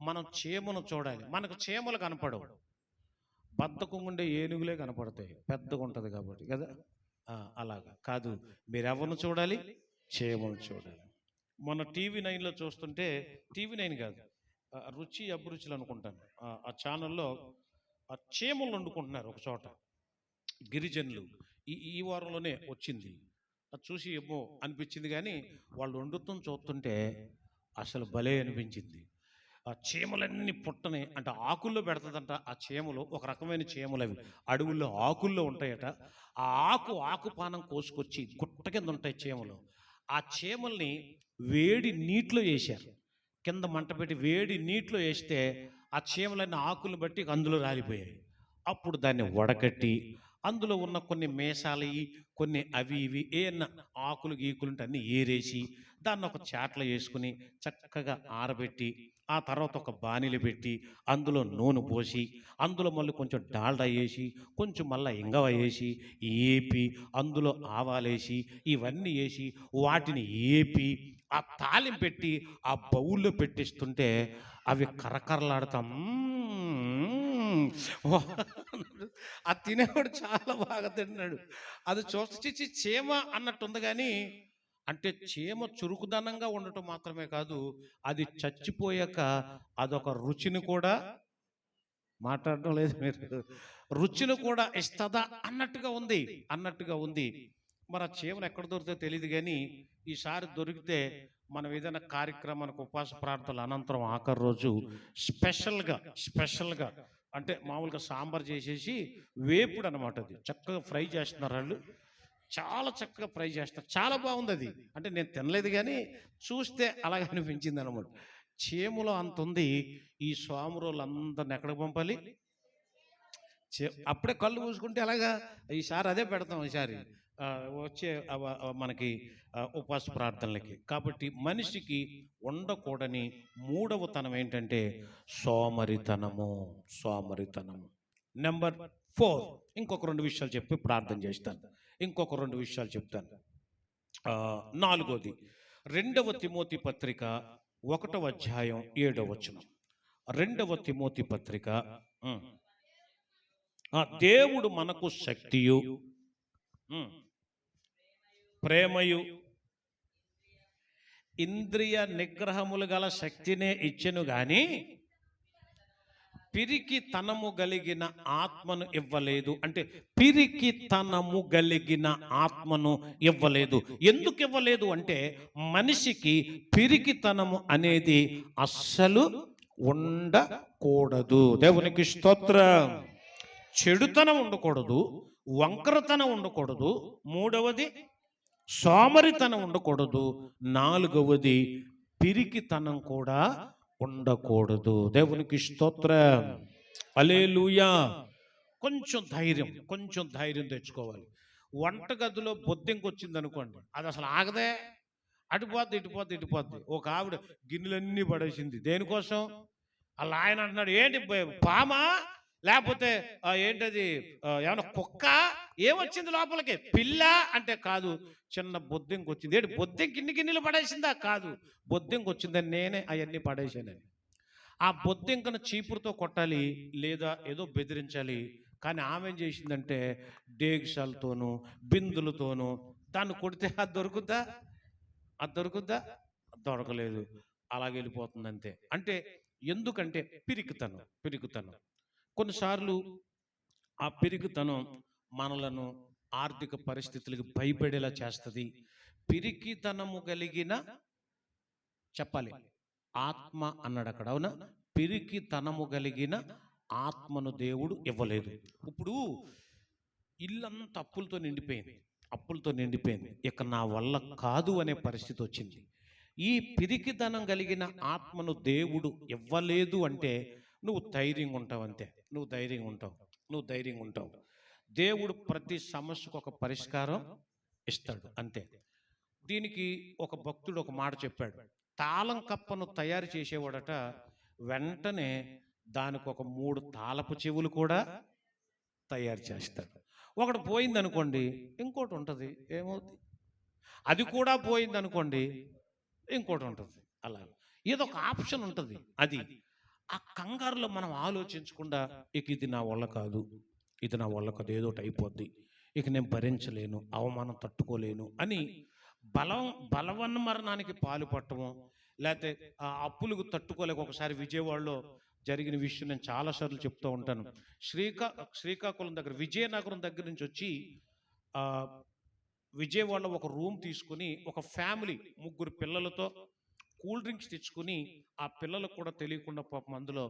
మనం చీమను చూడాలి. మనకు చీమలు కనపడవు, బద్ధకం ఉండే ఏనుగులే కనపడతాయి, పెద్దగా ఉంటుంది కాబట్టి కదా. అలాగా కాదు, మీరెవరిని చూడాలి? చీమను చూడాలి. మొన్న TV9లో చూస్తుంటే, TV9 కాదు, రుచి అభిరుచులు అనుకుంటాను, ఆ ఛానల్లో చీమలు వండుకుంటున్నారు ఒక చోట, గిరిజనులు. ఈ వారంలోనే వచ్చింది. అది చూసి ఏమో అనిపించింది, కానీ వాళ్ళు వండుతూ చూస్తుంటే అసలు భలే అనిపించింది. ఆ చీమలన్నీ పుట్టని అంటే ఆకుల్లో పెడుతుందంట. ఆ చీమలు ఒక రకమైన చీమలు, అవి అడవుల్లో ఆకుల్లో ఉంటాయట. ఆ ఆకుపానం కోసుకొచ్చి గుట్ట కింద ఉంటాయి చీమలు. ఆ చీమల్ని వేడి నీటిలో వేశారు, కింద మంట పెట్టి వేడి నీటిలో వేస్తే ఆ చీమలన్నీ ఆకులను బట్టి అందులో రాలిపోయాయి. అప్పుడు దాన్ని వడకట్టి అందులో ఉన్న కొన్ని మేసాలు, కొన్ని అవి ఇవి ఏమన్నా ఆకులు గీకులుంటే అన్నీ ఏరేసి దాన్ని ఒక చాట్లో వేసుకుని చక్కగా ఆరబెట్టి, ఆ తర్వాత ఒక బాణీలు పెట్టి అందులో నూనె పోసి, అందులో మళ్ళీ కొంచెం డాల్డా వేసి, కొంచెం మళ్ళీ ఇంగవ వేసి ఏపి, అందులో ఆవాలేసి ఇవన్నీ వేసి వాటిని ఏపి ఆ తాలింపు పెట్టి ఆ బౌల్లో పెట్టిస్తుంటే అవి కరకరలాడతాం. ఆ తినేవాడు చాలా బాగా తిన్నాడు. అది చూసి చీమ అన్నట్టుంది, కానీ అంటే చీమ చురుకుదనంగా ఉండటం మాత్రమే కాదు, అది చచ్చిపోయాక అదొక రుచిని కూడా, మాట్లాడటం లేదు మీరు, రుచిని కూడా ఇస్తుందా అన్నట్టుగా ఉంది. మరి ఆ చీమలు ఎక్కడ దొరికితే తెలియదు, కానీ ఈసారి దొరికితే మనం ఏదైనా కార్యక్రమానికి ఉపవాస ప్రార్థనలు అనంతరం ఆఖరి రోజు స్పెషల్గా అంటే మామూలుగా సాంబార్ చేసేసి వేపుడు అనమాట, అది చక్కగా ఫ్రై చేస్తున్నారు వాళ్ళు, చాలా చక్కగా ఫ్రై చేస్తారు, చాలా బాగుంది అది. అంటే నేను తినలేదు, కానీ చూస్తే అలాగే అనిపించింది అనమాట. చీమలో అంత ఉంది. ఈ సోమరోళ్ళందరిని ఎక్కడికి పంపాలి? అప్పుడే కళ్ళు మూసుకుంటే అలాగా. ఈసారి అదే పెడతాం, ఈసారి వచ్చే మనకి ఉపవాస ప్రార్థనలకి. కాబట్టి మనిషికి ఉండకూడని మూడవ తనం ఏంటంటే సోమరితనము. నెంబర్ 4, ఇంకొక 2 విషయాలు చెప్పి ప్రార్థన చేస్తాను. ఇంకొక 2 విషయాలు చెప్తాను. 4వది 2వ తిమోతి పత్రిక 1వ అధ్యాయం 7వ వచనం. 2వ తిమోతి పత్రిక, దేవుడు మనకు శక్తియు ప్రేమయు ఇంద్రియ నిగ్రహములు గల శక్తినే ఇచ్చెను గాని పిరికి తనము కలిగిన ఆత్మను ఇవ్వలేదు. అంటే పిరికి తనము కలిగిన ఆత్మను ఇవ్వలేదు. ఎందుకు ఇవ్వలేదు అంటే మనిషికి పిరికితనము అనేది అస్సలు ఉండకూడదు. దేవునికి స్తోత్రం. చెడుతనం ఉండకూడదు, వంకరతనం ఉండకూడదు, 3వది సోమరితనం ఉండకూడదు, 4వది పిరికితనం కూడా ఉండకూడదు. దేవునికి స్తోత్రం. హల్లెలూయా. కొంచెం ధైర్యం తెచ్చుకోవాలి. వంటగదిలో బొద్దింక వచ్చింది అనుకోండి, అది అసలు ఆగదే, ఇటుపోద్ది. ఒక ఆవిడ గిన్నెలన్నీ పడేసింది. దేనికోసం? అలా ఆయన అంటున్నాడు, ఏంటి పామా లేకపోతే ఏంటది, ఏమన్నా కుక్క ఏమొచ్చింది లోపలికి? పిల్ల అంటే కాదు, చిన్న బొద్దింక వచ్చింది. ఏంటి బొద్దింక ఇన్ని గిన్నెలు పడేసిందా? కాదు, బొద్దింక వచ్చిందని నేనే అవన్నీ పడేసానని. ఆ బొద్దింకను చీపురుతో కొట్టాలి, లేదా ఏదో బెదిరించాలి. కానీ ఆమె ఏం చేసిందంటే డేగిసాలతోనూ బిందులతోనూ దాన్ని కొడితే అది దొరుకుద్దా? అది దొరుకుద్దా? దొరకలేదు. అలాగే వెళ్ళిపోతుంది అంతే. అంటే ఎందుకంటే పిరికితనం. కొన్నిసార్లు ఆ పిరికితనం మనలను ఆర్థిక పరిస్థితులకు భయపడేలా చేస్తుంది. పిరికితనము కలిగిన చెప్పాలి ఆత్మ అన్నాడు అక్కడ, అవునా? పిరికితనము కలిగిన ఆత్మను దేవుడు ఇవ్వలేదు. ఇప్పుడు ఇల్లంతా అప్పులతో నిండిపోయింది. ఇక నా వల్ల కాదు అనే పరిస్థితి వచ్చింది. ఈ పిరికితనం కలిగిన ఆత్మను దేవుడు ఇవ్వలేదు అంటే నువ్వు ధైర్యంగా ఉంటావు అంతే. నువ్వు ధైర్యంగా ఉంటావు. దేవుడు ప్రతి సమస్యకు ఒక పరిష్కారం ఇస్తాడు అంతే. దీనికి ఒక భక్తుడు ఒక మాట చెప్పాడు. తాళం కప్పను తయారు చేసేవాడట, వెంటనే దానికి ఒక 3 తాళపు చెవులు కూడా తయారు చేస్తాడు. ఒకటి పోయింది అనుకోండి, ఇంకోటి ఉంటుంది. ఏమవుతుంది? అది కూడా పోయింది అనుకోండి, ఇంకోటి ఉంటుంది. అలా ఏదో ఒక ఆప్షన్ ఉంటుంది. అది ఆ కంగారులో మనం ఆలోచించకుండా ఇక ఇది నా వల్ల కాదు, ఏదో ఒకటి అయిపోద్ది, ఇక నేను భరించలేను, అవమానం తట్టుకోలేను అని బలవన్మరణానికి పాలుపట్టము, లేకపోతే ఆ అప్పులకు తట్టుకోలేక ఒకసారి విజయవాడలో జరిగిన విషయం నేను చాలాసార్లు చెప్తూ ఉంటాను. శ్రీకాకుళం దగ్గర విజయనగరం దగ్గర నుంచి వచ్చి విజయవాడలో ఒక రూమ్ తీసుకుని ఒక ఫ్యామిలీ 3 పిల్లలతో కూల్ డ్రింక్స్ తెచ్చుకుని ఆ పిల్లలకు కూడా తెలియకుండా పాపం అందులో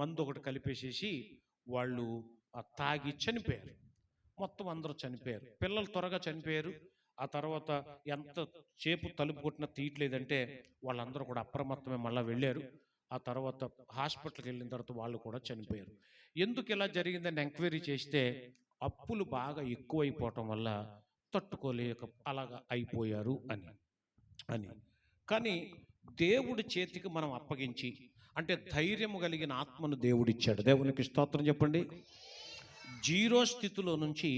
మందు ఒకటి కలిపేసేసి వాళ్ళు తాగి చనిపోయారు. మొత్తం అందరూ చనిపోయారు. పిల్లలు త్వరగా చనిపోయారు. ఆ తర్వాత ఎంత చేపు తలుపు కొట్టినా తీయట్లేదంటే వాళ్ళందరూ కూడా అప్రమత్తమే మళ్ళీ వెళ్ళారు. ఆ తర్వాత హాస్పిటల్కి వెళ్ళిన తర్వాత వాళ్ళు కూడా చనిపోయారు. ఎందుకు ఇలా జరిగిందని ఎంక్వైరీ చేస్తే అప్పులు బాగా ఎక్కువైపోవటం వల్ల తట్టుకోలేక అలాగా అయిపోయారు అని. కానీ దేవుడి చేతికి మనం అప్పగించి, అంటే ధైర్యము కలిగిన ఆత్మను దేవుడిచ్చాడు. దేవునికి స్తోత్రం చెప్పండి. జీరో స్థితిలో నుంచి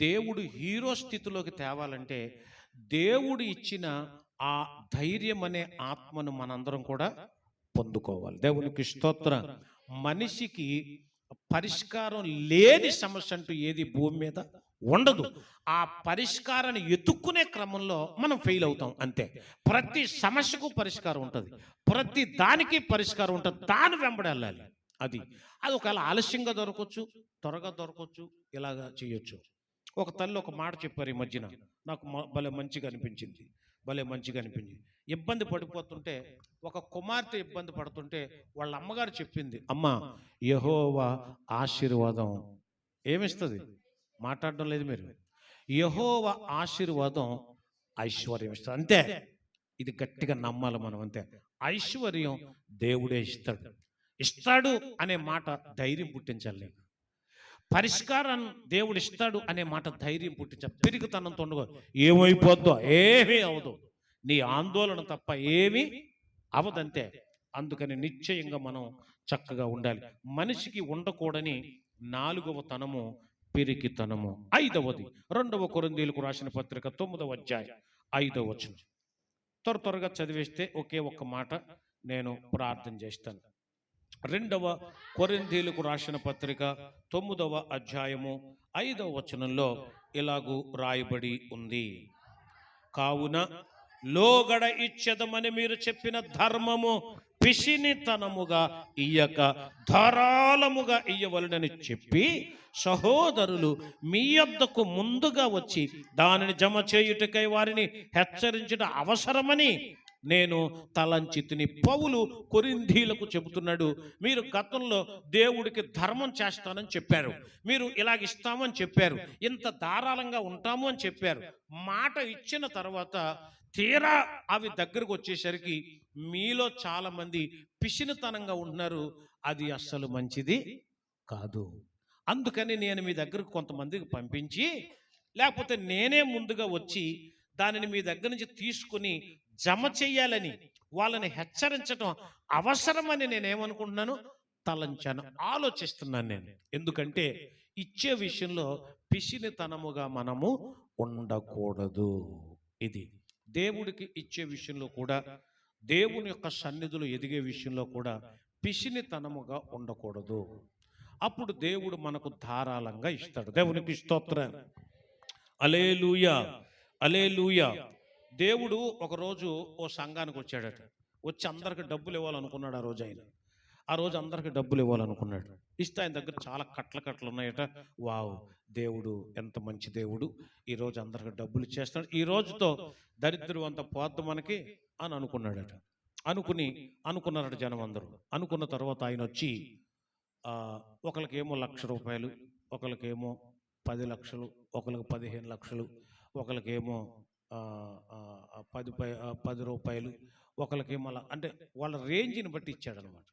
దేవుడు హీరో స్థితిలోకి తేవాలంటే దేవుడు ఇచ్చిన ఆ ధైర్యం అనే ఆత్మను మనందరం కూడా పొందుకోవాలి. దేవునికి స్తోత్రం. మనిషికి పరిష్కారం లేని సమస్య అంటూ ఏది భూమి మీద ఉండదు. ఆ పరిష్కారాన్ని ఎత్తుక్కునే క్రమంలో మనం ఫెయిల్ అవుతాం అంతే. ప్రతి సమస్యకు పరిష్కారం ఉంటుంది, ప్రతి దానికి పరిష్కారం ఉంటుంది. దాని వెంబడి వెళ్ళాలి. అది ఒకవేళ ఆలస్యంగా దొరకవచ్చు, త్వరగా దొరకవచ్చు, ఇలాగా చేయొచ్చు. ఒక తల్లి ఒక మాట చెప్పారు ఈ మధ్యన, నాకు భలే మంచిగా అనిపించింది. ఇబ్బంది పడిపోతుంటే, ఒక కుమార్తె ఇబ్బంది పడుతుంటే వాళ్ళ అమ్మగారు చెప్పింది, అమ్మ యెహోవా ఆశీర్వాదం ఏమిస్తుంది? మాట్లాడడం లేదు మీరు. యెహోవా ఆశీర్వాదం ఐశ్వర్యం ఇస్తుంది అంతే. ఇది గట్టిగా నమ్మాలి మనం అంతే. ఐశ్వర్యం దేవుడే ఇస్తాడు అనే మాట ధైర్యం పుట్టించాలి. పరిష్కారం దేవుడు ఇస్తాడు అనే మాట ధైర్యం పుట్టించాలి. పిరికితనంతో ఉండదు. ఏమైపోద్దో ఏమీ అవదు, నీ ఆందోళన తప్ప ఏమీ అవదంతే. అందుకని నిశ్చయంగా మనం చక్కగా ఉండాలి. మనిషికి ఉండకూడని 4వ తనము పిరికితనము. 5వది 2వ కొరింథీయులకు రాసిన పత్రిక 9వ అధ్యాయం 5వ వచనం. త్వరగా చదివేస్తే ఒకే ఒక్క మాట నేను ప్రార్థన చేస్తాను. 2వ కొరింథీయులకు రాసిన పత్రిక 9వ అధ్యాయము 5వ వచనంలో ఇలాగూ రాయబడి ఉంది. కావున లోగడ ఇచ్చెదమని మీరు చెప్పిన ధర్మము పిసినితనముగా ఇయ్యక ధారాళముగా ఇయ్యవలనని చెప్పి సహోదరులు మీ యొద్దకు ముందుగా వచ్చి దానిని జమ చేయుటకై వారిని హెచ్చరించడం అవసరమని నేను తలంచితిని. పౌలు కొరింథీయులకు చెబుతున్నాడు, మీరు గతంలో దేవుడికి ధర్మం చేస్తానని చెప్పారు, మీరు ఇలాగిస్తామని చెప్పారు, ఇంత ధారాళంగా ఉంటాము అని చెప్పారు. మాట ఇచ్చిన తర్వాత తీరా అవి దగ్గరకు వచ్చేసరికి మీలో చాలా మంది పిసినితనంగా ఉంటున్నారు. అది అస్సలు మంచిది కాదు. అందుకని నేను మీ దగ్గరకు కొంతమందికి పంపించి, లేకపోతే నేనే ముందుగా వచ్చి దానిని మీ దగ్గర నుంచి తీసుకుని జమ చెయ్యాలని వాళ్ళని హెచ్చరించడం అవసరమని నేనేమనుకుంటున్నాను, తలంచాను, ఆలోచిస్తున్నాను నేను. ఎందుకంటే ఇచ్చే విషయంలో పిసినితనముగా మనము ఉండకూడదు. ఇది దేవుడికి ఇచ్చే విషయంలో కూడా, దేవుని యొక్క సన్నిధిలో ఎదిగే విషయంలో కూడా పిసినితనముగా ఉండకూడదు. అప్పుడు దేవుడు మనకు ధారాళంగా ఇస్తాడు. దేవునికి స్తోత్రం. హల్లెలూయా, హల్లెలూయా. దేవుడు ఒకరోజు ఓ సంఘానికి వచ్చాడట. వచ్చి అందరికి డబ్బులు ఇవ్వాలనుకున్నాడు. ఆ రోజు అందరికి డబ్బులు ఇవ్వాలనుకున్నాడు. ఇస్తే ఆయన దగ్గర చాలా కట్టలు ఉన్నాయట. వావ్, దేవుడు ఎంత మంచి దేవుడు, ఈరోజు అందరికి డబ్బులు ఇచ్చేస్తాడు, ఈ రోజుతో దరిద్రం అంతా పోద్దు మనకి అని అనుకున్నాడట. అనుకున్నారట జనం అందరూ. అనుకున్న తర్వాత ఆయన వచ్చి ఒకరికేమో ₹1,00,000, ఒకరికేమో 10 లక్షలు, ఒకరికి 15 లక్షలు, ఒకరికేమో 10 రూపాయలు, ఒకరికేమో అలా, అంటే వాళ్ళ రేంజ్ని బట్టి ఇచ్చాడు అనమాట.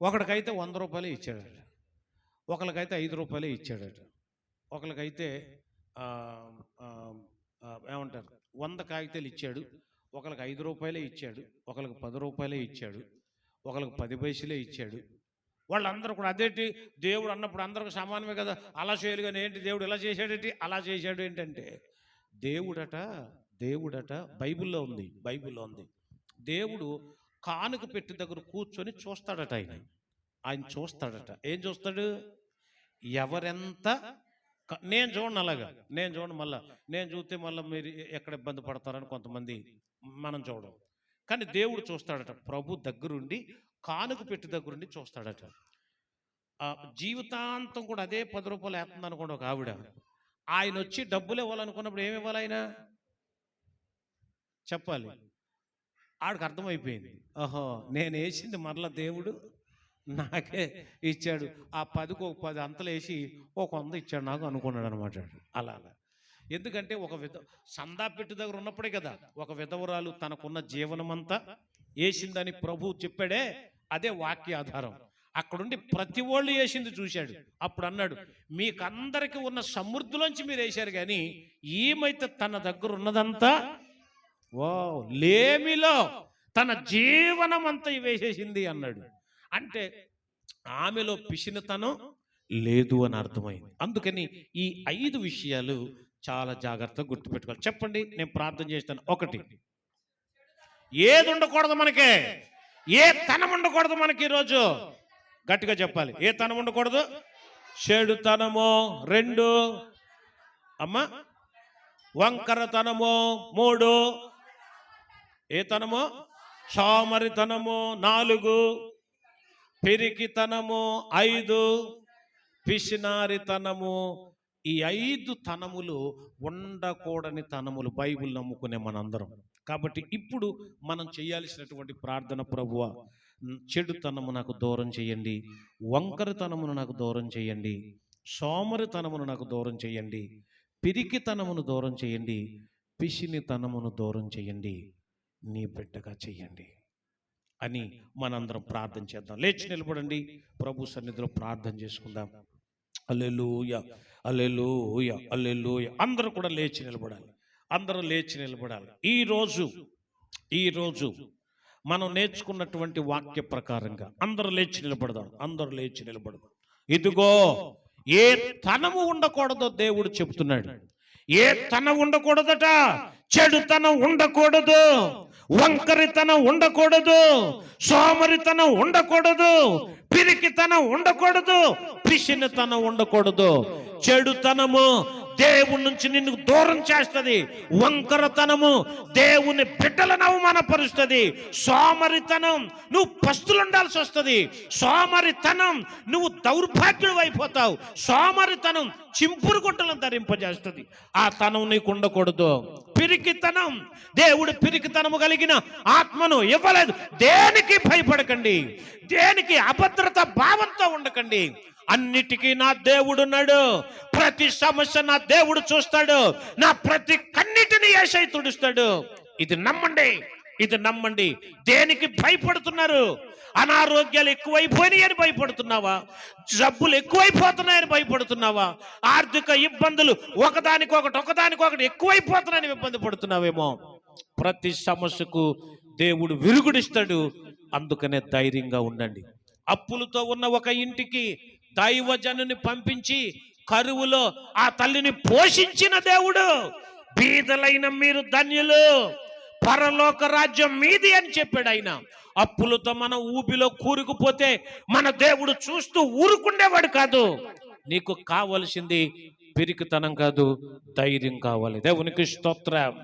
ఒకరికైతే ₹100 ఇచ్చాడట, ఒకరికైతే ₹5 ఇచ్చాడట, ఒకరికైతే ఏమంటారు 100 కాగితాలు ఇచ్చాడు, ఒకరికి ₹5 ఇచ్చాడు, ఒకరికి ₹10 ఇచ్చాడు, ఒకరికి 10 పైసలే ఇచ్చాడు. వాళ్ళందరూ కూడా అదేంటి దేవుడు అన్నప్పుడు అందరికి సమానమే కదా, అలా చేయాలి కానీ ఏంటి దేవుడు ఇలా చేశాడేంటి, అలా చేశాడు ఏంటంటే, దేవుడట బైబిల్లో ఉంది దేవుడు కానుక పెట్టి దగ్గర కూర్చొని చూస్తాడట. ఆయన చూస్తాడట. ఏం చూస్తాడు? ఎవరెంత. నేను చూడండి అలాగా, మళ్ళా నేను చూస్తే మళ్ళీ మీరు ఎక్కడ ఇబ్బంది పడతారని కొంతమంది మనం చూడం. కానీ దేవుడు చూస్తాడట. ప్రభు దగ్గరుండి, కానుక పెట్టి దగ్గరుండి చూస్తాడట. జీవితాంతం కూడా అదే ₹10 వేస్తుంది అనుకోండి ఒక ఆవిడ. ఆయన వచ్చి డబ్బులు ఇవ్వాలనుకున్నప్పుడు ఏమి ఇవ్వాలి? ఆయన చెప్పాలి. ఆడికి అర్థమైపోయింది, ఓహో నేను వేసింది మరలా దేవుడు నాకే ఇచ్చాడు, ఆ 10కు ఒక 10 అంతలు వేసి ఒక 100 ఇచ్చాడు నాకు అనుకున్నాడు అనమాట. అలాగా. ఎందుకంటే ఒక సందా పెట్టి దగ్గర ఉన్నప్పుడే కదా ఒక విధవరాలు తనకున్న జీవనమంతా వేసిందని ప్రభు చెప్పాడే, అదే వాక్య ఆధారం. అక్కడుండి ప్రతి వాళ్ళు వేసింది చూశాడు. అప్పుడు అన్నాడు, మీకందరికి ఉన్న సమృద్ధిలోంచి మీరు వేశారు, కానీ ఈమైతే తన దగ్గర ఉన్నదంతా లేమిలో తన జీవనం అంతా వేసేసింది అన్నాడు. అంటే ఆమెలో పిసినతనం లేదు అని అర్థమైంది. అందుకని ఈ 5 విషయాలు చాలా జాగ్రత్తగా గుర్తుపెట్టుకోవాలి. చెప్పండి, నేను ప్రార్థన చేస్తాను. 1, ఏది ఉండకూడదు మనకే, ఏ తనం ఉండకూడదు మనకి. ఈరోజు గట్టిగా చెప్పాలి, ఏ తనం ఉండకూడదు? చెడుతనము. 2, అమ్మా వంకరతనము. 3, ఏ తనము? సోమరితనము. 4, పిరికితనము. 5, పిసినారితనము. ఈ 5 తనములు ఉండకూడని తనములు బైబిల్ నమ్ముకునే మనందరం. కాబట్టి ఇప్పుడు మనం చేయాల్సినటువంటి ప్రార్థన, ప్రభువా చెడుతనము నాకు దూరం చేయండి, వంకరతనమును నాకు దూరం చేయండి, సోమరితనమును నాకు దూరం చేయండి, పిరికితనమును దూరం చేయండి, పిసినితనమును దూరం చేయండి, నీ బిడ్డగా చెయ్యండి అని మనందరం ప్రార్థన చేద్దాం. లేచి నిలబడండి, ప్రభు సన్నిధిలో ప్రార్థన చేసుకుందాం. హల్లెలూయా, హల్లెలూయా, హల్లెలూయా. అందరూ కూడా లేచి నిలబడాలి. ఈరోజు మనం నేర్చుకున్నటువంటి వాక్య ప్రకారంగా అందరూ లేచి నిలబడదాం. ఇదిగో ఏ తనము ఉండకూడదో దేవుడు చెబుతున్నాడు. ఏ తనం ఉండకూడదట? చెడుతనం ఉండకూడదు, వంకరితనం ఉండకూడదు, సోమరితనం ఉండకూడదు, పిరికితనం ఉండకూడదు, పిసినితనం ఉండకూడదు. చెడుతనము దేవుని నుంచి నిన్ను దూరం చేస్తుంది. వంకరతనము దేవుని బిడ్డలను అవమానపరుస్తుంది. సోమరితనం నువ్వు పస్తులు ఉండాల్సి వస్తుంది. సోమరితనం నువ్వు దౌర్భాగ్యుడు అయిపోతావు. సోమరితనం చింపురు గుట్టలను ధరింపజేస్తుంది. ఆ తనం నీకు ఉండకూడదు. పిరికితనం, దేవుడు పిరికితనము కలిగిన ఆత్మను ఇవ్వలేదు. దేనికి భయపడకండి, దేనికి అభద్రత భావంతో ఉండకండి. అన్నిటికీ నా దేవుడున్నాడు. ప్రతి సమస్య నా దేవుడు చూస్తాడు. నా ప్రతి కన్నిటిని యేసయ్య తుడుస్తాడు. ఇది నమ్మండి. దేనికి భయపడుతున్నారు? అనారోగ్యాలు ఎక్కువైపోయినాయని భయపడుతున్నావా? జబ్బులు ఎక్కువైపోతున్నాయని భయపడుతున్నావా? ఆర్థిక ఇబ్బందులు ఒకదానికొకటి ఎక్కువైపోతున్నాయని ఇబ్బంది పడుతున్నావేమో. ప్రతి సమస్యకు దేవుడు విరుగుడిస్తాడు. అందుకనే ధైర్యంగా ఉండండి. అప్పులతో ఉన్న ఒక ఇంటికి దైవజనుని పంపించి కరువులో ఆ తల్లిని పోషించిన దేవుడు. బీదలైన మీరు ధన్యులు, పరలోక రాజ్యం మీది అని చెప్పాడు ఆయన. అప్పులతో మన ఊబిలో కూరుకుపోతే మన దేవుడు చూస్తూ ఊరుకుండేవాడు కాదు. నీకు కావలసింది పిరికితనం కాదు, ధైర్యం కావాలి. దేవునికి స్తోత్రం.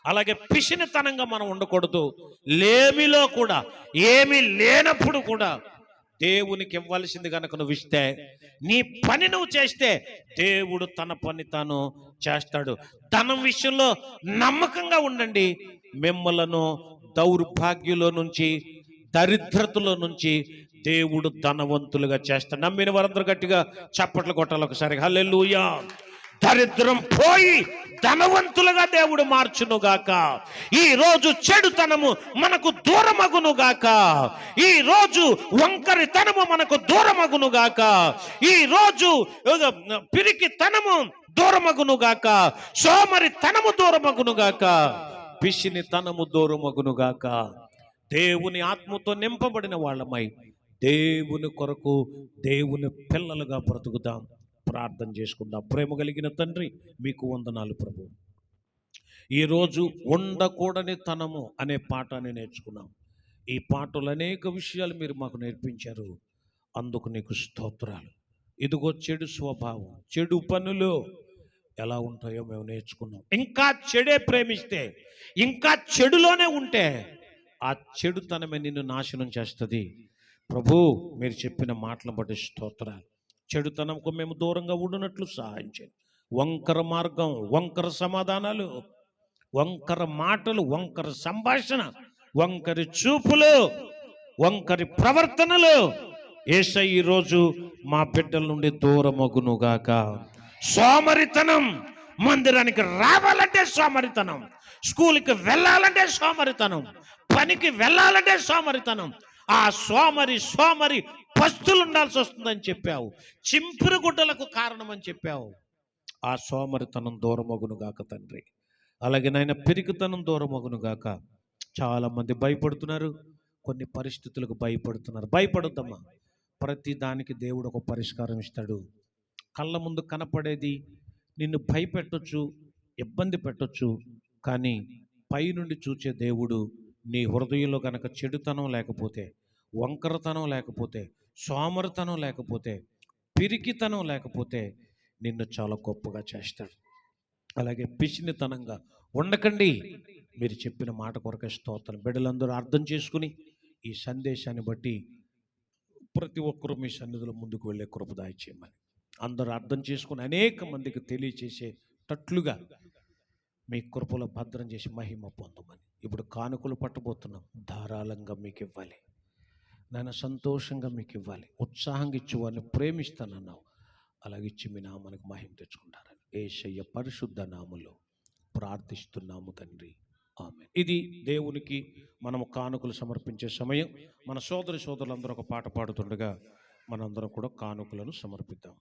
అలాగే పిసినితనంగా మనం ఉండకూడదు. లేమిలో కూడా, ఏమీ లేనప్పుడు కూడా దేవునికి ఇవ్వాల్సింది కనుక నువ్వు ఇస్తే, నీ పని నువ్వు చేస్తే దేవుడు తన పని తాను చేస్తాడు. ధనం విషయంలో నమ్మకంగా ఉండండి. మిమ్మలను దౌర్భాగ్యులో నుంచి, దరిద్రతలో నుంచి దేవుడు ధనవంతులుగా చేస్తాడు. నమ్మిన వారందరూ గట్టిగా చప్పట్లు కొట్టాలి ఒకసారి. హల్లెలూయా. దరిద్రం పోయి ధనవంతులుగా దేవుడు మార్చునుగాక. ఈ రోజు చెడుతనము మనకు దూరమగునుగాక. ఈ రోజు వంకరితనము మనకు దూరమగునుగాక. ఈ రోజు పిరికితనము దూరమగునుగాక. సోమరితనము దూరమగునుగాక. పిసినితనము దూరమగునుగాక. దేవుని ఆత్మతో నింపబడిన వాళ్ళమై దేవుని కొరకు దేవుని పిల్లలుగా బ్రతుకుదాం. ప్రార్థన చేసుకుందాం. ప్రేమ కలిగిన తండ్రి, మీకు వందనాలు ప్రభు. ఈరోజు ఉండకూడని తనము అనే పాఠాన్ని నేర్చుకున్నాం. ఈ పాటలు అనేక విషయాలు మీరు మాకు నేర్పించారు. అందుకు నీకు స్తోత్రాలు. ఇదిగో చెడు స్వభావం, చెడు పనులు ఎలా ఉంటాయో మేము నేర్చుకున్నాం. ఇంకా చెడే ప్రేమిస్తే, ఇంకా చెడులోనే ఉంటే ఆ చెడుతనమే నిన్ను నాశనం చేస్తుంది. ప్రభు, మీరు చెప్పిన మాటలను బట్టి స్తోత్రాలు. చెడుతనంకు మేము దూరంగా ఉండునట్లు సహాయం చేయండి. వంకర మార్గం, వంకర సమాధానాలు, వంకర మాటలు, వంకర సంభాషణ, వంకరి చూపులు, వంకరి ప్రవర్తనలు యేసయ్య ఈరోజు మా బిడ్డల నుండి దూరమగునుగాక. సోమరితనం, మందిరానికి రావాలంటే సోమరితనం, స్కూల్కి వెళ్ళాలంటే సోమరితనం, పనికి వెళ్ళాలంటే సోమరితనం. ఆ సోమరి పస్తులు ఉండాల్సి వస్తుందని చెప్పావు. చింపిరి గుడ్డలకు కారణం అని చెప్పావు. ఆ సోమరితనం దూరమగునుగాక తండ్రి. అలాగే నాయన పిరికితనం దూరమగునుగాక. చాలామంది భయపడుతున్నారు, కొన్ని పరిస్థితులకు భయపడుతున్నారు. భయపడొద్దమ్మా. ప్రతి దానికి దేవుడు ఒక పరిష్కారం ఇస్తాడు. కళ్ళ ముందు కనపడేది నిన్ను భయపెట్టొచ్చు, ఇబ్బంది పెట్టొచ్చు, కానీ పైనుండి చూచే దేవుడు నీ హృదయంలో కనుక చెడుతనం లేకపోతే, వంకరతనం లేకపోతే, సోమరితనం లేకపోతే, పిరికితనం లేకపోతే నిన్ను చాలా గొప్పగా చేస్తాడు. అలాగే పిసినితనంగా ఉండకండి. మీరు చెప్పిన మాట కొరకే స్తోత్రం. బిడ్డలందరూ అర్థం చేసుకుని ఈ సందేశాన్ని బట్టి ప్రతి ఒక్కరూ మీ సన్నిధిలో ముందుకు వెళ్ళే కృప దయచేయమని, అందరూ అర్థం చేసుకుని అనేక మందికి తెలియచేసేటట్లుగా మీ కృపలో భద్రం చేసి మహిమ పొందమని. ఇప్పుడు కానుకలు పట్టబోతున్నాం. ధారాళంగా మీకు ఇవ్వాలి నాన్న, సంతోషంగా మీకు ఇవ్వాలి. ఉత్సాహంగా ఇచ్చి వారిని ప్రేమిస్తానన్నావు. అలాగిచ్చి మీ నామానికి మహిమ తెచ్చుకుంటారని యేసయ్య పరిశుద్ధ నామములో ప్రార్థిస్తున్నాము తండ్రి, ఆమేన్. ఇది దేవునికి మనము కానుకలు సమర్పించే సమయం. మన సోదరులందరూ ఒక పాట పాడుతుండగా మనందరం కూడా కానుకలను సమర్పిద్దాం.